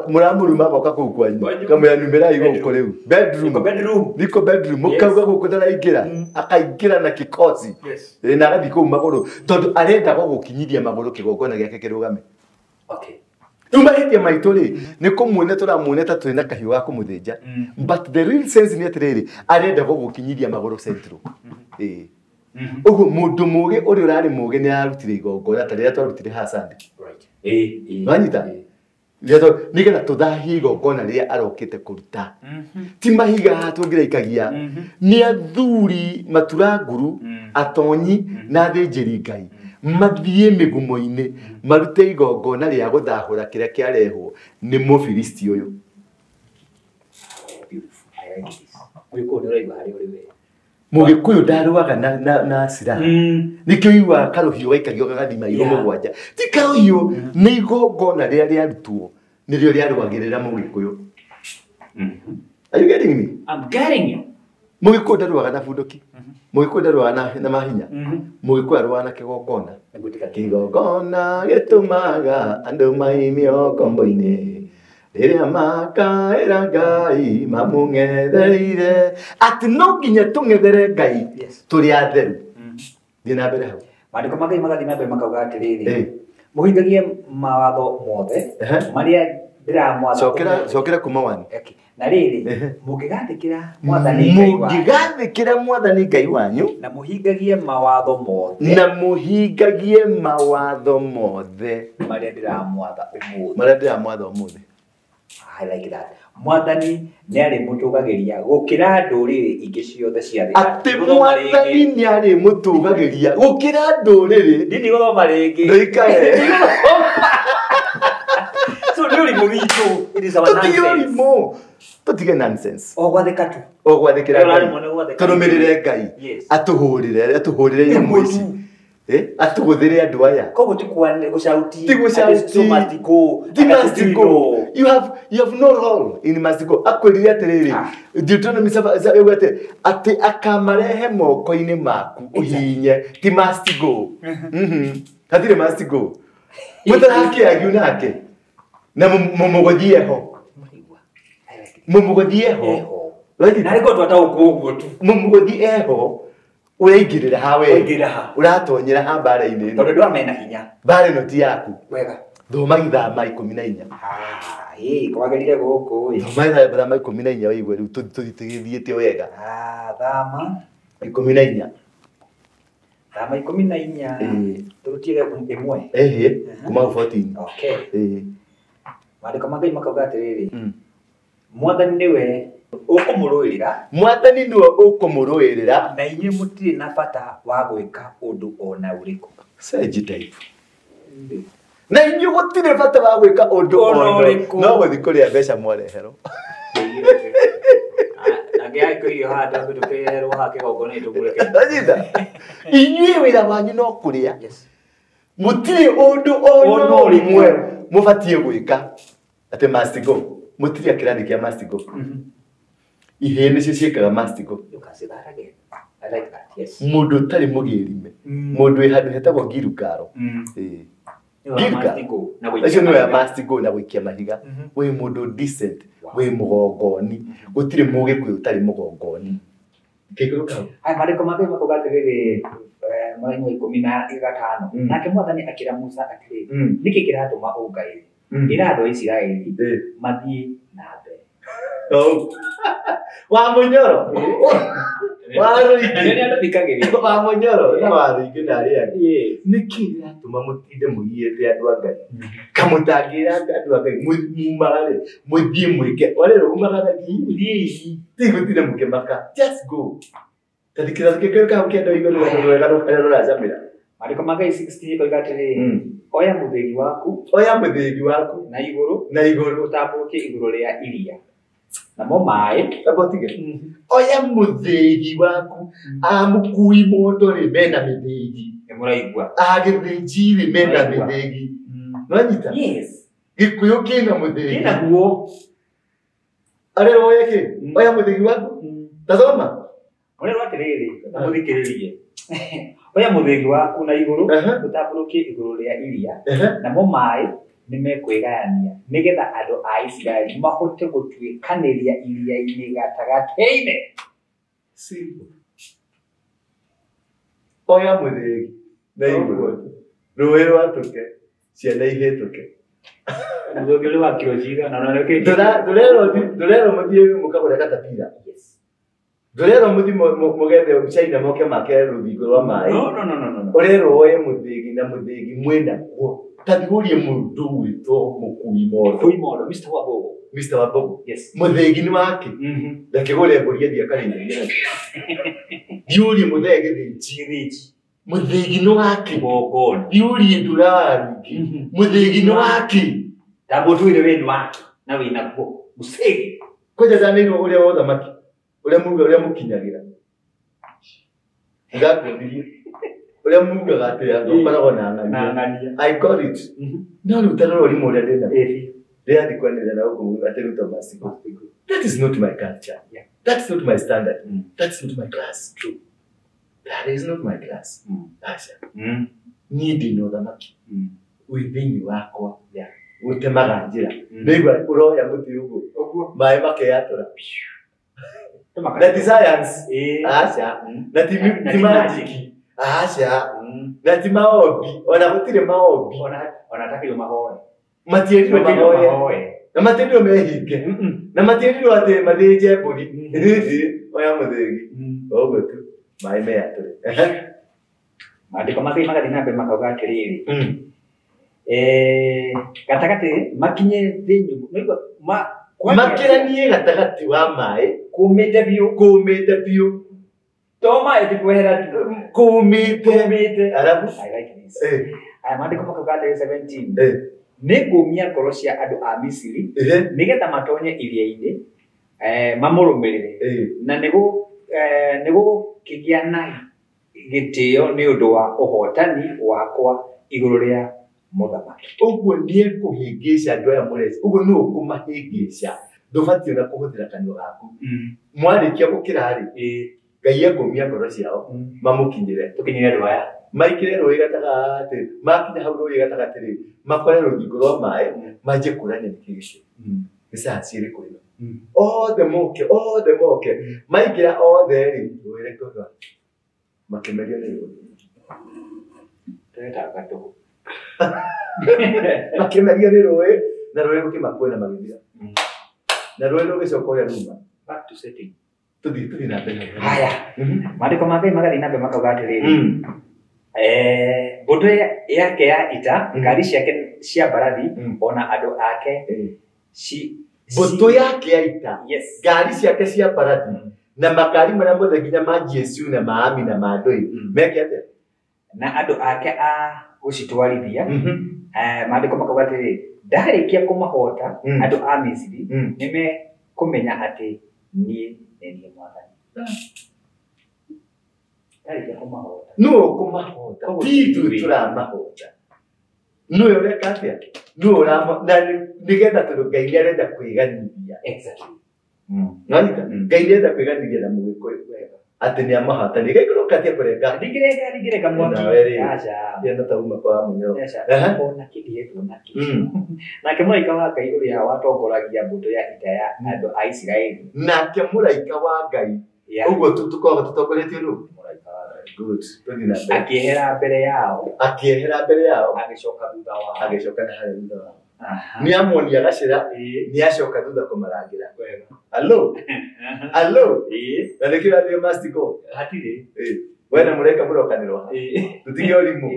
Mũramũruma goka kũu kwanyu kamũya numĩrai gũkũ rĩu bedroom mũkauga gũkũ ndaraingĩra akaingĩra na kikosi na agathiĩ kũu magũrũ tondũ arenda gũgũkinyithia magũrũ kĩgongona gĩake kĩrũgame. Rĩu mahĩtia maitũ rĩ nĩ kũmuone tũramuone ta tũrĩ na kahiũ ga kũmũthĩnja but the real sense nĩ atĩrĩrĩ arenda gũgũkinyithia magũrũ central. Ũguo mũndũ mũũgĩ ũrĩa ũrarĩ mũũgĩ nĩ ararutire igongona ta rĩrĩa twarutire haha Sunday. Wanyita nĩgetha tũthahie igongona rĩrĩa arokĩte kũruta. Ti mahiga tũngĩraikagia nĩ athuri maturanguru atonyi na athĩnjĩri Ngai mathiĩ mĩgumo-inĩ marute igongona rĩa gũthahũra kĩrĩa kĩarehwo nĩ Mũfilisti ũyũ. Mũgĩkũyũ ndarũaga na silaha. Nĩkĩo iwa karũhiũ gaikagio gagathiĩ mairo mũgwanja. Ti karũhiũ nĩ igongona rĩrĩa rĩarutwo nĩrĩo rĩarũagĩrĩra Mũgĩkũyũ. Are you getting me? I'm getting you. Mũgĩkũyũ ndarũaga na bunduki. Mũgĩkũyũ ndarũaga na mahinya. Mũgĩkũyũ arũaga na kĩgongona. Kĩgongona gĩtũmaga andũ maimio ngombo-inĩ rĩrĩa makaĩra Ngai mamũng'etheire. Atĩ no nginya tũng'ethere Ngai tũrĩ atheru. Thiĩ na mbere hau. Andiko magai magathi na mbere makauga atiriri muhingagie mawatho mothe maria ndiramwatha cokera kuma wani na riri mungigathikira mwathani Ngai wanyu mungigathikira mwathani Ngai wanyu na muhingagie mawatho mothe maria ndiramwatha umuthi I like that. Mwathani nĩ arĩ mũtũgagĩria gũkĩra ndũrĩrĩ ingĩ ciothe cia thĩ. Atĩ Mwathani nĩ arĩ mũtũgagĩria gũkĩra ndũrĩrĩ. Ndini gũthoma rĩngĩ. Ndoikae. So nĩ ũrimũ witũ. It is our nonsense. Tũtige nonsense. O gwathĩka tu. O gwathĩkĩra Ngai. Tũrũmĩrĩre Ngai. Atũhũrĩre nyamũ ici. Atũgũthĩre andũ aya. Koguo ti gũcauti. Ti gũcauti. You have no role in must go. Akwĩrire atĩrĩrĩ. Deuteronomy 7:8 atĩ akamarehe moko-inĩ maku ũhinye. Ti must go. Hatirĩ must go. Mũtarakĩagiu nake. Na mũmũgũthie ho. Mũmũgũthie ho. Na rĩko twataũkwo ũguo tu. Mũmũgũthie ho. Ũraingĩrĩra ha we. Ũratonyera ha mbara-inĩ. Tondũ ndwa mena hinya. Mbara ĩno ti yaku. Wega. Thoma ithama 14. Kwagerire gũkũ. Thoma ithama 14 waigua rĩu tũthiĩte wega. Thama 14. Thama 14. Tũrutire ĩmwe. Kuma 14. Okay. Maandĩko ma Ngai makauga atĩrĩrĩ. Mwathani nĩwe ũkũmũrũĩrĩra. Mwathani nĩwe ũkũmũrũĩrĩra. Na inyuĩ mũtirĩ na bata wa gwĩka ũndũ ona ũrĩkũ. Sage type. Na inyuĩ gũtirĩ bata wa gwĩka ũndũ ona ũrĩkũ. No gũthiĩ kũrĩa mbeca mwareherwo. Angĩaikĩrio handũ tũkĩreherwo ha kĩgongona tũmũreke. Inyuĩ wĩra wanyu no kũrĩa. Mũtirĩ ũndũ ona ũrĩmwe mũbatiĩ gwĩka. Atĩ must go. Mũtirĩ kĩrathi kĩa must go. Ihĩĩ nĩcio ciĩkaga must go. I like that. Yes. Mũndũ ũtarĩ mũgĩrime. Mũndũ wĩ handũ hetagwo Gilgalo. Gilgalo. Acio nĩwe must go na gũikia mahiga. Wĩ mũndũ decent. Wĩ mũgongoni. Gũtirĩ mũgĩkũyũ ũtarĩ mũgongoni. Kĩkĩrũ kau. Maandĩko ma Ngai makauga atĩrĩrĩ mweri-inĩ 15 nake Mwathani akĩra Musa atĩrĩrĩ nĩkĩ kĩratũma ũngaĩre ĩra andũ a Isiraeli mathiĩ na mbere. Wa Munyoro. Wa Rũingĩ. Wa Munyoro. Na wa Rũingĩ na arĩa angĩ. Nĩkĩ gĩratũma mũtinde mũiyĩte andũ a Ngai? Kamũtangĩra andũ a Ngai mumagare mũthiĩ mwĩke. Warĩrwo umagara thiĩ. Tigũtinde mũkĩmaka. Just go. Tandĩkĩra kĩkĩrĩka kĩenda igũrũ wega rũracamĩra. Maandĩko ma Ngai 16 koiga atĩrĩrĩ oya mũthĩgi waku na igũrũ ũtambũrũkie igũrũ rĩa iria. Namo maĩ tabotige. Oya mũthĩgi waku amũkui moto rĩ mena mĩthĩgi. Nĩmũraigua. Agĩthĩnji rĩ mena mĩthĩgi. Nĩwanyita? Yes. Gĩkũyũ kĩna mũthĩgi. Kĩna guo. Arĩrwo oya kĩ? Oya mũthĩgi waku. Tathoma. Ũrerwo atĩrĩrĩ na mũthikĩrĩrie. Oya mũthĩgi waku na igũrũ ũtambũrũkie igũrũ rĩa iria. Namo maĩ nĩmekwĩgayania nĩgetha andũ a Isiraeli mahote gũtuĩkanĩria iria-inĩ gatagatĩ-inĩ. Oya mũthĩgi na igũrũ rũĩ rwatũke ciana ihĩtũke. Mũthũngĩ wa kiro cigana na nĩkĩ? Ndũrerwo mũthiĩ mũkagũre katapira. Ndũrerwo mũthiĩ mũgethe China moke make rũthingo rwa maĩ. No. Ũrerwo woye mũthĩgi na mũthĩgi mwena guo. Tathigurie mũndũ wĩtwo mũkui mondo. Mr. Wabogo. Mr. Wabogo. Yes. Mũthĩgi nĩ wake. Ndakĩgũre mbũri endia karĩithia. Ndiũrie mũthege thĩnji. Mũthĩgi nĩ wake. Gongoni. Ndiũrie ndũrarũngi. Mũthĩgi nĩ wake. Ndabũtwire wĩ wake na wĩna guo. Mũthĩgi. Kwanja zanĩirwo ũrĩa wa thamaki. Ũrĩa muga ũrĩa mũkinyagĩra. Ngakwĩrire. Ũrĩa mugaga atĩ andũ ũkoragwo na ng'ania. I got it. No rĩu tarora ũrimũ ũrĩa ndĩna. Rĩathi kwanĩrĩra na gũkũ atĩ ruta must go. That is not my culture. That's not my standard. That's not my class. True. That is not my class. Acha. Niĩ ndĩna ũthamaki. Wĩthĩinĩ wakwa. Gũtemaga njĩra. Nĩigua ũroya mũtĩ ũguo. Maĩ makeyatũra. That is science. Acha. That is magic. Acha. Na ti maombi, ona gutire maombi. Ona takio mahoe. Matiendio mahoe. Na matiendio mehinge. Na matiendio ate mathije mburi. Oya muthigi. Ogo tu. Mai me atore. Maandiko makai magathi na mbere makauga atiriri. Gatagati makinye thinyu. Makiranie gatagati wa mai. Kumite biu. Toma etikwehera kumite. Arabu. I like this. Maandiko makauga atiriri 17. Nĩngũmia ngoro cia andũ a Misiri nĩgetha matonye iria-inĩ mamũrũmĩrĩre na nĩgũkĩgĩa na gĩtĩo nĩ ũndũ wa ũhotani wakwa igũrũ rĩa mũthamaki. Ũguo nĩ kũhĩngĩca andũ aya mũreci, ũguo nĩ ũkũmahĩngĩca, ndũbatiĩ ona kũhũthĩra kanua gaku. Mwarĩkia gũkĩra rĩ, Ngai ekũmia ngoro ciao mamũkinyĩre. Tũkinyĩre andũ aya maikire rũĩ gatagati, makinya hau rũĩ gatagati rĩ, makore rũthingo rwa maĩ manjie kũrania nĩkĩ gĩcio gĩcacirĩ kũrĩo othe moke maingĩra othe rĩ rũĩ rĩkũga makĩmerio nĩ rũĩ tweta gatũ makĩmerio nĩ rũĩ na rũĩ rũkĩmakuĩra magĩthira na rũĩ rũgĩcoka ũrĩa ruma back to setting. Tuthi na mbere. Haya. Maandiko makai magathi na mbere makauga atiriri. Mbũtũ yake ya ita, ngari ciake cia mbarathi, ona andũ ake mbũtũ yake ya ita, ngari ciake cia mbarathi, na makari marĩa mothe nginya ma Jesu na ma Ami na ma ndũi meke atĩa? Na andũ ake a gũcitwarithia. Maandiko makauga atĩrĩrĩ, ndarĩkia kũmahota andũ a Misiri nĩmekũmenya atĩ niĩ nĩ Mwathani. No kumahota. Titu turamahota. No ureka atia. No urama na nigetha tondu Ngai ni arenda kwiganithia. Exactly. Nonita. Ngai ni arenda kwiganithia na Mũgĩkũyũ wega. Ati ni amahota. Ni gaikũrũka atia kũrenga. Ndigireka mwaki. Acha. Ndienda tauma kwa mũnyo. Ona kidie ona kidie. Nake mũraika wa Ngai ũrĩa watongoragia mbũtũ ya ita ya andũ a Isiraeli. Nake mũraika wa Ngai. Uguo tukoragwo tutongoretio nũ? Good. Akiehera mbere yao. Agĩcoka thutha wao. Agĩcoka na harĩa thutha wao. Ni amuonia gacĩra, ni acoka thutha kũmarangira. Allo. Na nĩ kĩrathio mastiko. Hatirĩ. Wena mũraika mũrokanĩrwo. Tutige ũrimũ.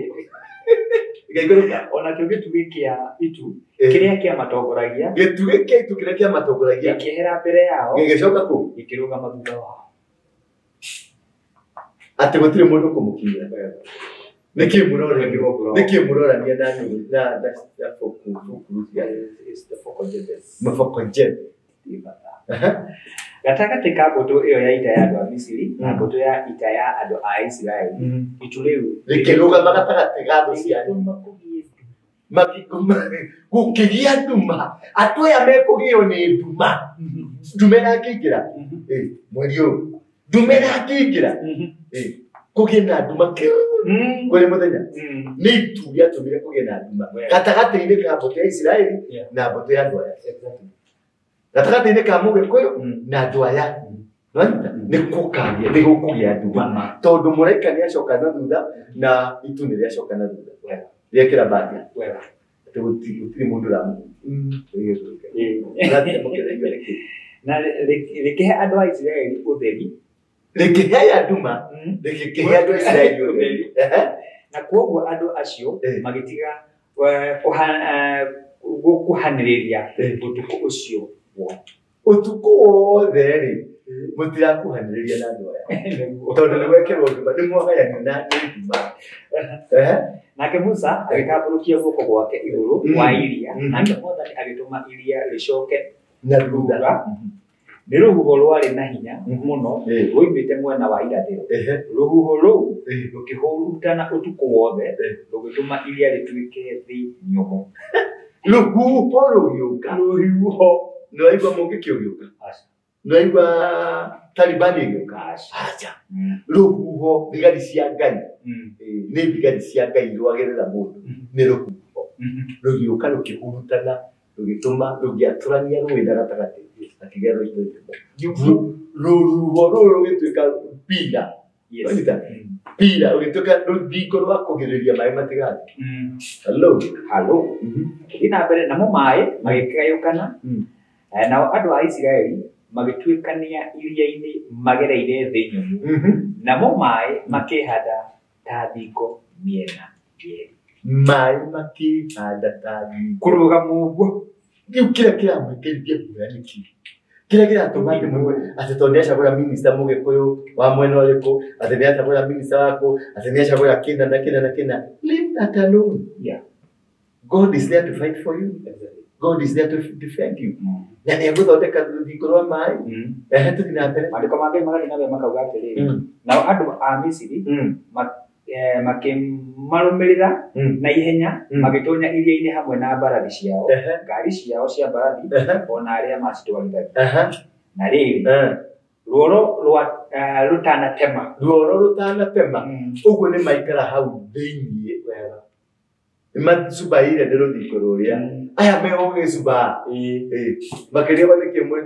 Igaikũrũka. Ona kĩo gĩtugĩ kĩa itu kĩrĩa kĩamatongoragia. Gĩtugĩ kĩa itu kĩrĩa kĩamatongoragia. Gĩkĩehera mbere yao. Gĩgĩcoka kũ? Gĩkĩrũgama thutha wao. Ati gutire mundu kumukinyira niki murorania na fokurusia is the focus mafokojebe gatagati ka mbũtũ ĩyo ya ita ya andũ a Misiri na mbũtũ ya ita ya andũ a Isiraeli itu rĩu rĩkĩrũgama gatagatĩ ga thũ cianyu gũkĩgĩa nduma andũ aya mekũgĩo nĩ nduma ndume yakĩingĩra mweri ũyũ ndume yakĩingĩra kũgĩa na nduma kũrĩ mũthenya nĩ itu rĩatũmire kũgĩa na nduma gatagatĩ-inĩ ka mbũtũ ya Isiraeli na mbũtũ ya andũ aya gatagatĩ-inĩ ka Mũgĩkũyũ na andũ aya nĩ gũkũgĩa nduma tondũ mũraika nĩ acoka na thutha na itu nĩ rĩacoka na thutha rĩekĩra mbandi gũtirĩ mũndũ na rĩkĩhe andũ a Isiraeli ũtheri rĩkĩhe nduma rĩkĩhe andũ a Isiraeli ũtheri na kuoguo andũ acio magĩtiga gũkuhanĩrĩria ũtukũ ũcio ũtukũ wothe rĩ mũtirakuhanĩrĩria na andũ aya tondũ nĩ gwekĩrwo nduma nĩ mwagayania na nduma nake Musa agĩtambũrũkia guoko gwake igũrũ wa iria nake Mwathani agĩtũma iria rĩcoke na thutha nĩ rũhuho rwarĩ na hinya mũno rũimĩte mwena wa irathĩro rũhuho rũu rũkĩhurutana ũtukũ wothe rũgĩtũma iria rĩtuĩke thĩ nyũmũ rũhuho rũgĩũka nĩwaigua mũngĩkĩ ũgĩũka nĩwaigua Talibani ĩgĩũka aca rũhuho thigari cia Ngai nĩ thigari cia Ngai rwagerera mũndũ nĩ rũhuho rũgĩũka rũkĩhurutana rũgĩtũma rũgĩatũrania rũĩ na gatagatĩ akĩgera rũhuho rũrũ rũgĩtuĩka pila Wanyita pira ugituka rudiko rwa kugireria mai matigati. Hello. Ina mbere namo mai magikayukana. Nao andu a Isiraeli magituikania iria-ini magereire thĩ nyũmũ. Namo mai makihanda ta thingo miena yeri. Mai makihanda ta thingo. Kurugamu ũguo. Rĩu kĩrĩa kĩramwĩkĩrithia guoya nĩ kĩĩ? Kĩrĩa kĩratũma atĩ mũndũ atĩ tondũ nĩacagũra minista mũgĩkũyũ wa mwena ũrĩkũ, atĩ nĩacagũra minista waku, atĩ nĩacagũra kĩna na kĩna na kĩna. Leave that alone. Yeah. God is there to fight for you. God is there to defend you. Na nĩegũthondeka rũthingo rwa maĩ. Tũthiĩ na mbere. Maandĩko ma Ngai magathiĩ na mbere makauga atĩrĩrĩ, nao andũ a Misiri makimarũmĩrĩra na ihenya magĩtonya iria-inĩ hamwe na mbarathi ciao, ngari ciao cia mbarathi ona arĩa macitwarithagia. Na rĩrĩ ruoro rũtanatema ũguo nĩ maikara hau thĩiniĩ wega nĩmacubaire nĩ rũthingo rũrĩa aya megũgĩcuba makĩria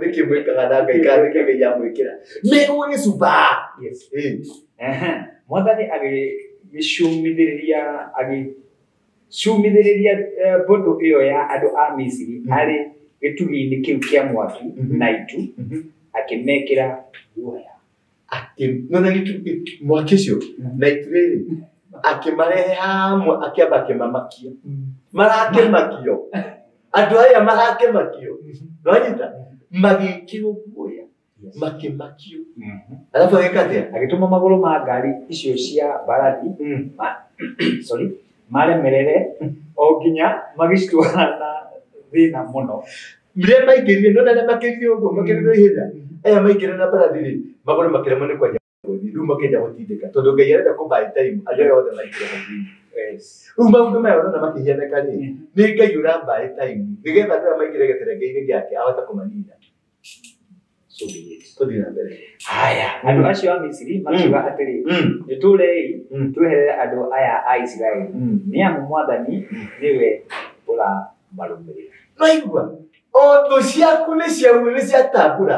nĩkĩmwĩkaga na Ngai kana nĩkĩo ya mwĩkĩra megũgĩcuba. Mwathani agĩcumithĩrĩria mbũtũ ĩyo ya andũ a Misiri harĩ gĩtugĩ-inĩ kĩu kĩa mwaki na itu akĩmekĩra guoya. Mwaki ũcio na itu rĩrĩ akĩmarehe hamwe akĩamba akĩmamakia. Marakĩmakio andũ aya marakĩmakio nĩwanyita magĩkĩrwo guoya makĩmakio. Alafu agĩka atĩa? Agĩtũma magũrũ ma ngari icio cia mbarathi maremerere o nginya magĩcitwara na thĩna mũno. Rĩrĩa maingĩrire no nĩ makĩrire ũguo makĩrire ihenya aya maingĩrire na mbarathi rĩ magũrũ makĩremwo nĩ kwanja gũthiĩ rĩu makĩenda gũtindĩka tondũ Ngai arenda kũbuy time andũ aya othe maingĩre gũthiĩ. Rĩu maũndũ maya ũrona makĩhianĩka rĩ nĩ Ngai ũrabuy time nĩgetha andũ aya maingĩre gĩterenge-inĩ gĩake ahota kũmanina. Tũthiĩ na mbere. Haya, andũ acio a Misiri makiuga atĩrĩ, nĩtũrei tweherere andũ aya a Isiraeli nĩamu Mwathani nĩwe ũramarũmĩrĩra. Naigua o thũ ciaku nĩ ciatambũra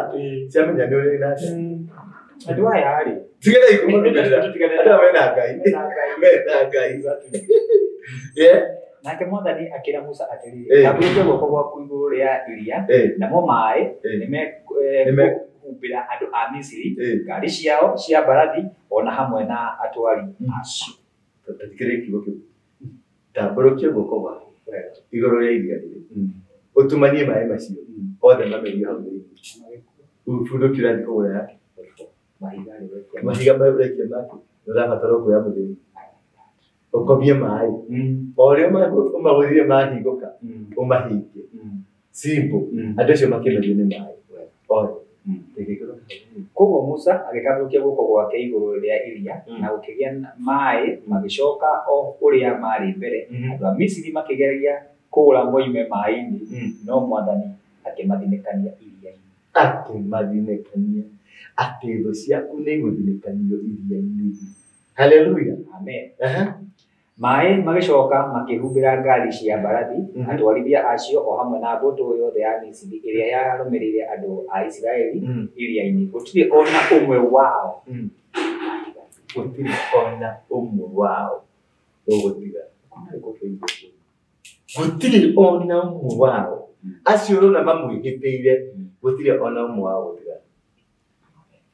ciamenya nĩ ũrĩ nake. Andũ aya rĩ tigana ikũmarũmĩrĩra andũ aya mena Ngai. Nake Mwathani akĩra Musa atĩrĩrĩ, tambũrũkia guoko gwaku igũrũ rĩa iria namo maĩ nĩmekũhumbĩra andũ a Misiri ngari ciao cia mbarathi ona hamwe na atwari acio. Tũtikĩrĩ kiugo kĩu. Tambũrũkia guoko gwaku igũrũ rĩa iria rĩrĩ ũtumanie maĩ macio othe mamerie hau thĩinĩ. Bundo kĩrathi kũgũra yake mahiga marekia make nĩũrabatara kuoya mũthĩni ũkomie maĩ o ũrĩa ũmagũthire mahingũka ũmahingie. Simple. Andũ acio makĩmerio nĩ maĩ koguo Musa agĩkambũrũkia guoko gwake igũrũ rĩa iria na gũkĩgĩa maĩ magĩcoka o ũrĩa marĩ mbere. Andũ a Misiri makĩgeragia kũgũra moime maĩ-inĩ no Mwathani akĩmathinĩkania iria-inĩ. Akĩmathinĩkania atĩ thũ ciaku nĩ igũthinĩkanio iria-inĩ. Haleluya. Amen. Maĩ magĩcoka makĩhumbĩra ngari cia mbarathi atwarithia acio o hamwe na mbũtũ yothe ya Misiri ĩrĩa yarũmĩrĩire andũ a Isiraeli iria-inĩ. Gũtirĩ ona ũmwe wao ũgũtiga. Gũtirĩ ona ũmwe wao acio ũrona mamwĩhĩtĩire gũtirĩ ona ũmwe wao gũtiga.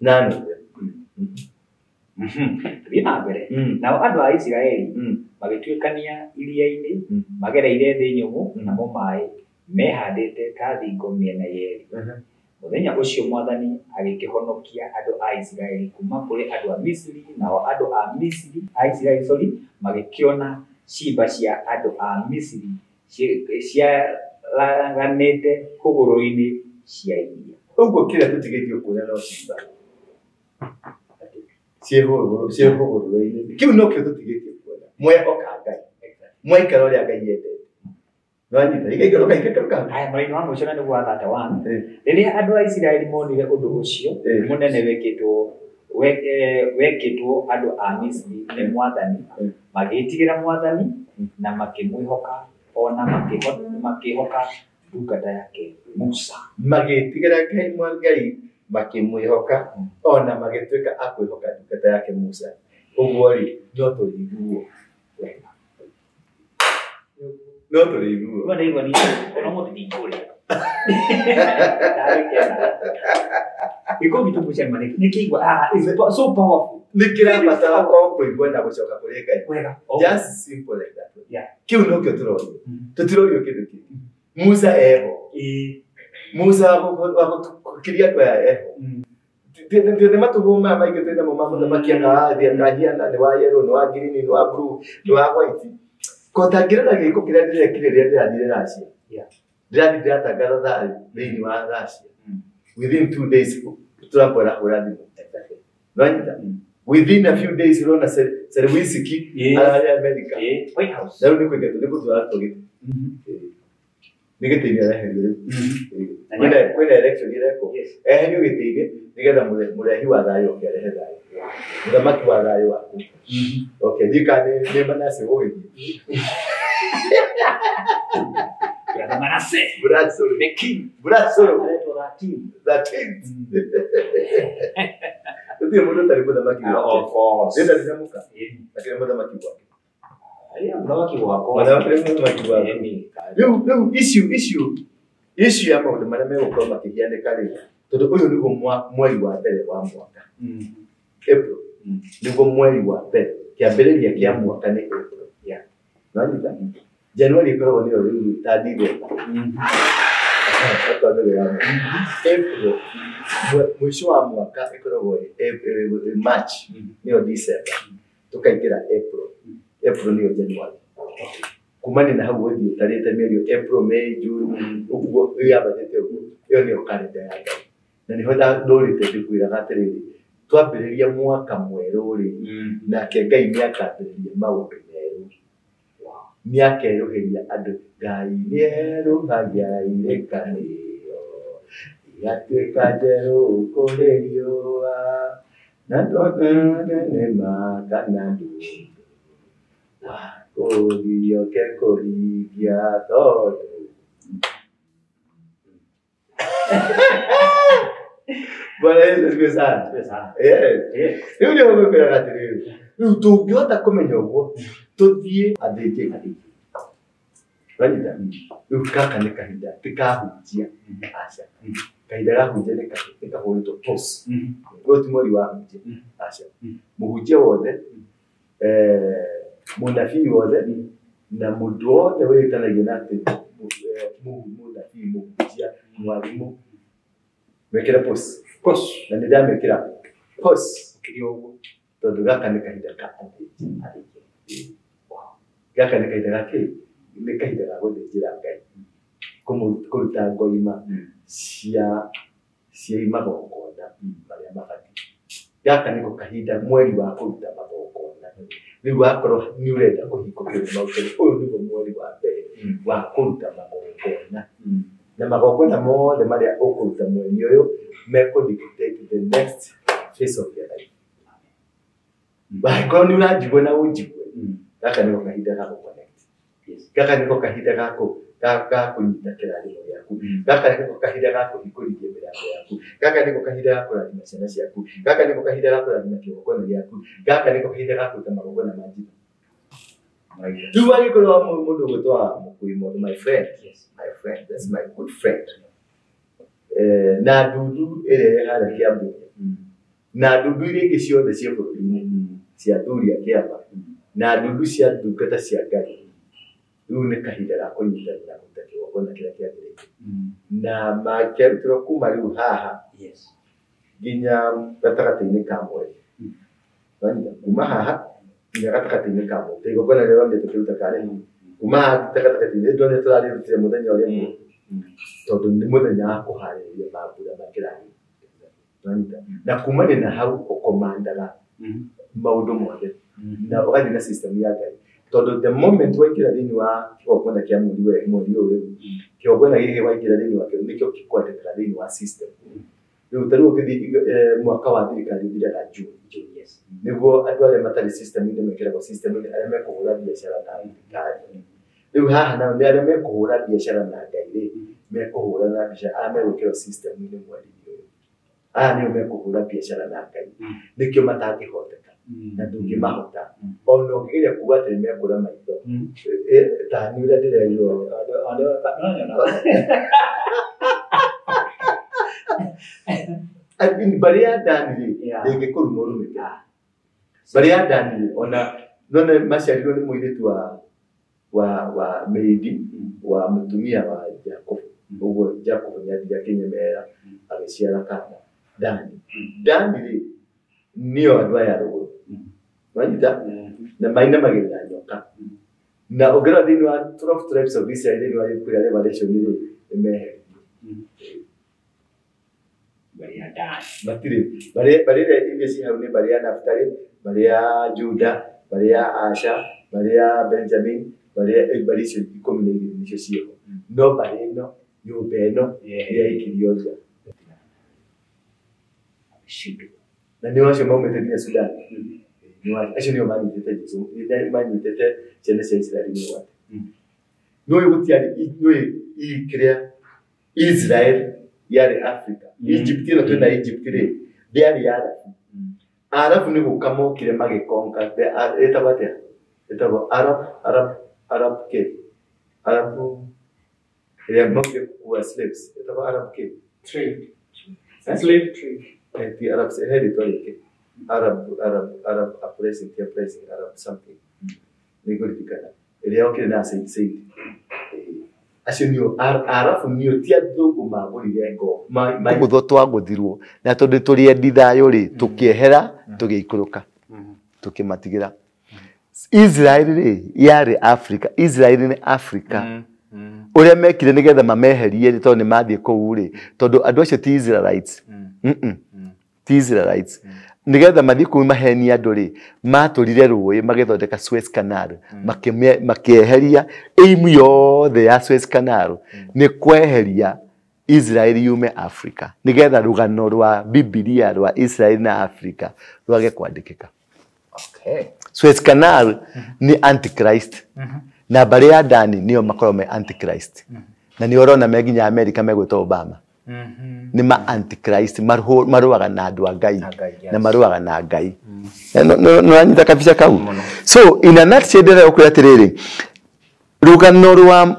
Nani? Thiĩ na mbere. Nao andũ a Isiraeli magĩtuĩkania iria-inĩ magereire thĩ nyũmũ namo maĩ mehandĩte ta thingo mĩena yerĩ. Mũthenya ũcio Mwathani agĩkĩhonokia andũ a Isiraeli kuma kũrĩ andũ a Misiri. Nao andũ a Isiraeli magĩkĩona ciimba cia andũ a Misiri ciaraganĩte hũgũrũ-inĩ cia iria. Ũguo kĩrĩa tũtigĩtio kuona no ciimba ciĩhũgũrũ-inĩ. Kĩu nokĩo tũtigĩtio kuona. Mwehoka Ngai. Mwaikara ũrĩa Ngai endete. Nĩwanyita igaikũrũka. Haya, mũraini wa mũico na nĩguo wa 31. Rĩrĩa andũ a Isiraeli monire ũndũ ũcio mũnene wekĩtwo andũ a Misiri nĩ Mwathani magĩtigĩra Mwathani na makĩmwĩhoka ona makĩhoka ndungata yake Musa. Magĩtigĩra Ngai makimwihoka ona magituika akwihoka ndungata yake Musa uguo ri no turiguo Gua ndio ni ona mo ti ngore. Iko bitu bucha mane nikigwa is so powerful. nikira batara ko kuigwa na gucoka kuri Ngai Wega. just simple like that Yeah. kiu no kio turori tutirorio kindu ki Musa eho Musa wakiria kwa eho Tende matuhuma maige tenda mama makia na thia kahiana ni wa yellow ni wa green ni wa blue ni wa white ko tangira giko kira ndire kire ndire Russia ndire tangatha thari thini wa Russia within 2 days Trump alahurani within a few days rona service ala America White House. leo niko ngeto niko tuara togite nigete ni ala heri kwenda election ile ko nyo gitige nigetha murehi wa thayo kerehe thayo muthamaki wa thayo waku okay dikane ne manase wogi Brother Manasseh. Bradsolo The king. Bradsolo That team. Ndio mundo tari muthamaki wa Of course. ndio ndamuka lakini muthamaki wake Aya muthamaki wako. muthamaki wake leo issue ya maundu maria megũkorwo makĩhianĩka rĩ tondũ ũyũ nĩguo mweri wa mbere wa mwaka April nĩguo mweri wa mbere kĩambĩrĩria kĩa mwaka nĩ April nanyita January ĩkoragwo nĩyo rĩu ta December April mwisho wa mwaka ĩkoragwo March nĩyo December tũkaingĩra April nĩyo January kumani na hau wewe utarete mĩeri April May June uguo yabatete uguo iyo ni kalenda ya Ngai na niho ndorite ndikwiraga atiriri twambĩrĩria mwaka mwerũ ri nake Ngai nĩakambĩrĩria maũndũ merũ nĩakerũhĩria andũ Ngai nĩerũhagia irekanĩro igatuĩka njerũ kũrĩ riũa na ndonane makana Kogiyo ke kogiya todo. Bwana Yesu asifiwe sana. Yes. Hiyo ndio ngombe katiri. Utungihota kumenya uguo tuthie athĩnjĩ Ranyita. Ukaka ni kahinda tikahunjia. Acha. Kahinda gahunjia ni kahũrĩtwo pause. Ũyũ ti mweri wa hunjia. Acha. Mũhunjia wothe munabii wothe na mũndũ wothe wĩtanagia na atĩ munabii mũhunjia mwarimu mekĩra pause na nĩ ndamekĩra pause tondũ gaka nĩ kahinda ka athĩnjĩ gaka nĩ kahinda gakĩ nĩ kahinda ga gũthĩnjĩra Ngai kũruta ngoima cia magongona marĩa mabatiĩ gaka nĩko kahinda mweri wa kũruta magongona rĩu wakorwo nĩ ũrenda kũhingũkĩrwo maũndũ ũyũ nĩguo mweri wa mbere wa kũruta magongona na magongona mothe marĩa ũkũruta mweri ũyũ mekũdictate the next phase of your life wakorwo nĩ ũranjigua na ũnjigue gaka nĩko kahinda ga gũconnect gaka nĩko kahinda ga kũnyita kĩrathimo gĩaku gaka nĩko kahinda ga kũhingũrithia mĩrango yaku gaka nĩko kahinda ga kũrathima ciana ciaku gaka nĩko kahinda ga kũrathima kĩgongona gĩaku gaka nĩko kahinda ga kũruta magongona ma njino rĩu agĩkorwo mũndũ gwĩtwa mũkui mũndũ my friend that's my good friend na ndundu ĩrĩa harĩa Kĩambu na ndundu iria ingĩ ciothe cia bũrũri-inĩ cia athuri a Kĩama na ndundu cia ndungata cia Ngai rĩu nĩ kahinda ga kũnyitanĩra na kũruta kĩgongona kĩrĩa kĩagĩrĩire na makĩrutĩrwo kuma rĩu haha nginya gatagatĩ-inĩ ka mweri kuma haha nginya gatagatĩ-inĩ ka mweri kĩgongona rĩrĩa rĩothe tũkĩruta karĩ kuma haha gatagatĩ-inĩ ndone tũrarĩrutire mũthenya ũrĩa mũru tondũ nĩ mũthenya wa kũharĩrĩria mambura ma kĩrathimo na kumania na hau ũkomandaga maũndũ mothe na ũgathiĩ na system ya Ngai tondũ the moment waingĩra thĩinĩ wa kĩgongona kĩa mweri ũyũ rĩu kĩgongona gĩkĩ waingĩra thĩinĩ wakĩo nĩkĩo gĩkwandĩkĩra thĩinĩ wa system rĩu tarĩu ũgĩthiĩ mwaka wa thirikari ũthiraga June nĩguo andũ arĩa matarĩ system-inĩ mekĩragwo system-inĩ arĩa mekũhũra biacara na thirikari rĩu haha nao nĩ arĩa mekũhũra biacara na Ngai rĩ mekũhũra na biacara arĩa megwĩkĩrwo system-inĩ mweri-inĩ ũyũ aya nĩ mekũhũra biacara na Ngai nĩkĩo matangĩhoteka na ndũngĩmahota ona ũngĩgeria kuuga atĩ nĩmekũra maitho ta nĩ ũrĩa ndĩrerirwo bari ya ndani ndĩngĩkũruma ũrumĩte bari ya ndani ona none maciarirwo nĩ mũirĩtu wa Meidi wa mũtumia wa Jacob ũguo Jacob nĩathiĩ akĩnyemera agĩciara kana Dani nĩo andũ aya rũgũrũ wanyita na maina magĩra nyoka na ũngĩrora thĩinĩ wa 12 tribes of Israel thĩinĩ wa ibuku rĩa Revelation nĩ meherio bari ya Dani matire bari ya iria ci hau nĩ bari ya Naftali bari ya Juda bari ya Asha bari ya Benjamin bari icio 12 nicio ciho no bari ĩno nyũmba ĩno ya ikirio nja na nĩ wacio maumĩte nginya Sudan acio nĩo manyitĩte Jesũ manyitĩte ciana cia Israeli mũgwate nĩũĩ gũtiarĩ nĩũĩ kĩrĩa Israel yarĩ Africa Egypt ĩno twĩna Egypt rĩ ndĩarĩ Arabu nĩ gũka mokire magĩkonka ĩtagwo atĩa ĩtagwo Arab ĩrĩa mokire kuua slaves ĩtagwo Arab trade slave trade the Arabs Arab oppressing Arab something nĩgũririkana ĩrĩa yokire na Said acio nĩo Arabu nĩo ti athũngũ magũrire ngo gũthwo twagũthirwo na tondũ tũrĩendi thayũ rĩ tũkĩehera tũgĩikũrũka tũkĩmatigĩra Israel rĩ yarĩ Africa Israel nĩ Africa ũrĩa mekire nĩgetha mameherie tondũ nĩ mathiĩ kũu rĩ tondũ andũ acio ti Israelites ti Israelites nĩgetha mathiĩ kũu maheni andũ rĩ matũrire rũĩ magĩthondeka Suez Canal makĩeheria aim yothe ya Suez Canal nĩ kweheria Israel yume Africa nĩgetha rũgano rwa Biblia rwa Israel na Africa rwage kwandĩkĩka Suez Canal ni Antichrist na bari ya Dani nĩo makorwo me Antichrist na nĩ ũrona meginya America megwĩtwo Obama ni ma Antichrist maruaga na andũ a Ngai na maruaga na Ngai no anyita kabisa kau so in a nutshell ndĩrenda gũkwĩra atĩrĩrĩ rũgano rwa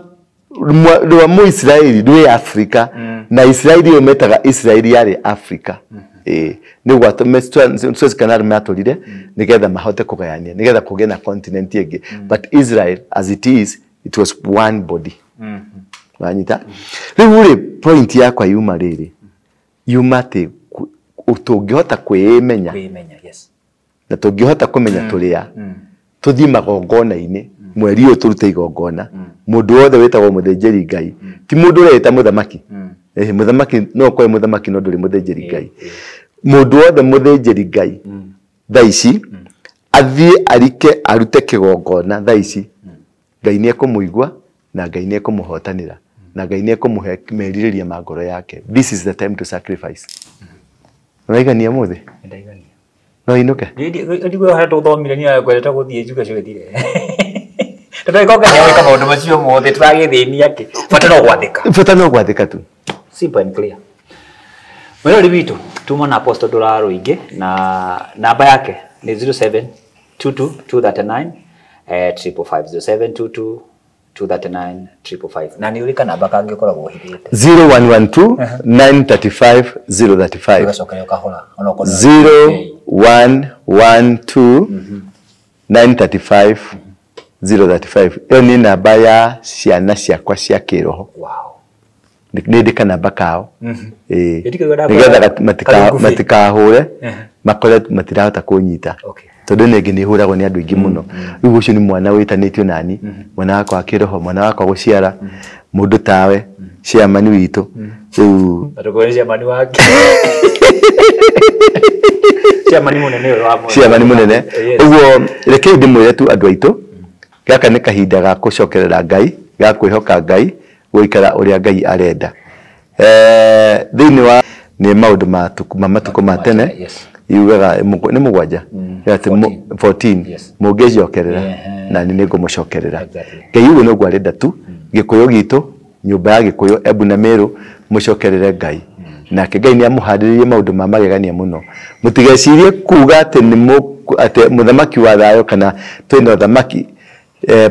Mũisiraeli rwĩ Africa na Israeli yo metaga Israeli yarĩ Africa nĩ gwatũme Suez Canal matũrire nĩgetha mahote kũgayania nĩgetha kũgĩa na continent ĩngĩ but Israel as it was one body wanyita rĩu rĩ point yakwa yuma rĩrĩ yuma atĩ tũngĩhota kwĩmenya na tũngĩhota kũmenya tũrĩa tũthiĩ magongona-inĩ mweri ũyũ tũrute igongona mũndũ wothe wĩtagwo mũthĩnjĩri Ngai ti mũndũ ũreta mũthamaki mũthamaki no kwa mũthamaki no ndũrĩ mũthĩnjĩri Ngai mũndũ wothe mũthĩnjĩri Ngai thaa ici athiĩ arike arute kĩgongona thaa ici Ngai nĩ ekũmũigua na Ngai nĩ ekũmũhotanĩra na Ngai nĩ ekũmũhe merirĩria ma ngoro yake this is the time to sacrifice ũraigania mũthĩ no inuke ndigwe harĩa tũthomire nĩ kwendete gũthiĩ njuga cio thire tũtaikonga nĩ gwĩka maũndũ macio mothe tũragĩthĩnia kĩ bata no gwathĩka tu simple and clear mwĩrori witũ tuma na Apostle Ndũra Rũingĩ na namba yake ni 0722 239 722 na nĩ ũrĩka namba kangĩkoragwo hithĩte 0112 935 035 ũgacoka ũkahora ona ũkona 0112 935 035 ĩyo nĩ namba ya ciana ciakwa cia kĩroho nĩ ndĩka namba kao nĩgetha matikahũre makore matirahota kũnyita tondũ ningĩ nĩ hũragwo nĩ andũ aingĩ mũno rĩu ũcio nĩ mwana wĩtanĩtio nani mwana wakwa kĩroho mwana wakwa gũciara mũndũ tawe chairman witũ rĩu atũkore chairman wake chairman mũnene ũguo reke ndĩmwĩre tu andũ aitũ gaka nĩ kahinda ga gũcokerera Ngai ga kwĩhoka Ngai gũikara ũrĩa Ngai arenda thĩinĩ wa nĩ maũndũ matukũ ma tene yugaga nĩ mũgwanja ati 14 mũngĩcokerera na nĩ ngũmũcokerera Ngai uguo nĩguo arenda tu Gĩkũyũ gitũ nyũmba ya Gĩkũyũ Embu na Meru mũcokerere Ngai nake Ngai nĩ amuharĩrĩirie maũndũ ma magegania mũno. Mũtigecirie kuga atĩ mũthamaki wa thayũ kana twĩna ũthamaki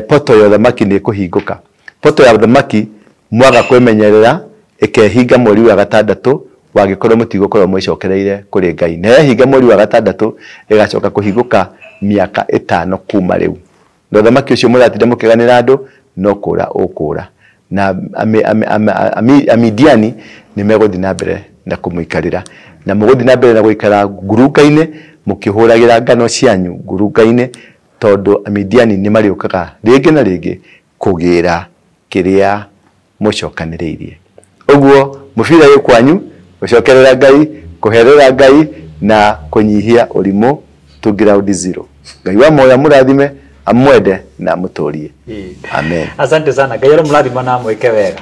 poto ya ũthamaki nĩ kũhingũka. Poto ya ũthamaki mwaga kwĩmenyerera ĩkehinga mweri wa gatandatũ wagĩkorwo mũtigũkorwo mwĩcokereire kũrĩ Ngai. Na yahinga mweri wa gatandatũ ĩgacoka kũhingũka mĩaka 5 kuma rĩu. Na ũthamaki ũcio mũratinda mũkĩganĩra andũ no kũra ũkũra. Na Amidiani nĩ megũthiĩ na mbere na kũmũikarĩra. Na mũgũthiĩ na mbere na gũikara ngurunga-inĩ mũkĩhũragĩra ngano cianyu ngurunga-inĩ tondũ Amidiani nĩ marĩũkaga rĩngĩ na rĩngĩ kũgĩra kĩrĩa mũcokanĩrĩirie. Ũguo mũbira wĩ kwanyu gũcokerera Ngai, kũherera Ngai na kũnyihia ũrimũ to ground zero. Ngai wa moya mũrathime amwende na mũtũrie. Amen. Asante sana. Ngai mũrathima na mweke wega.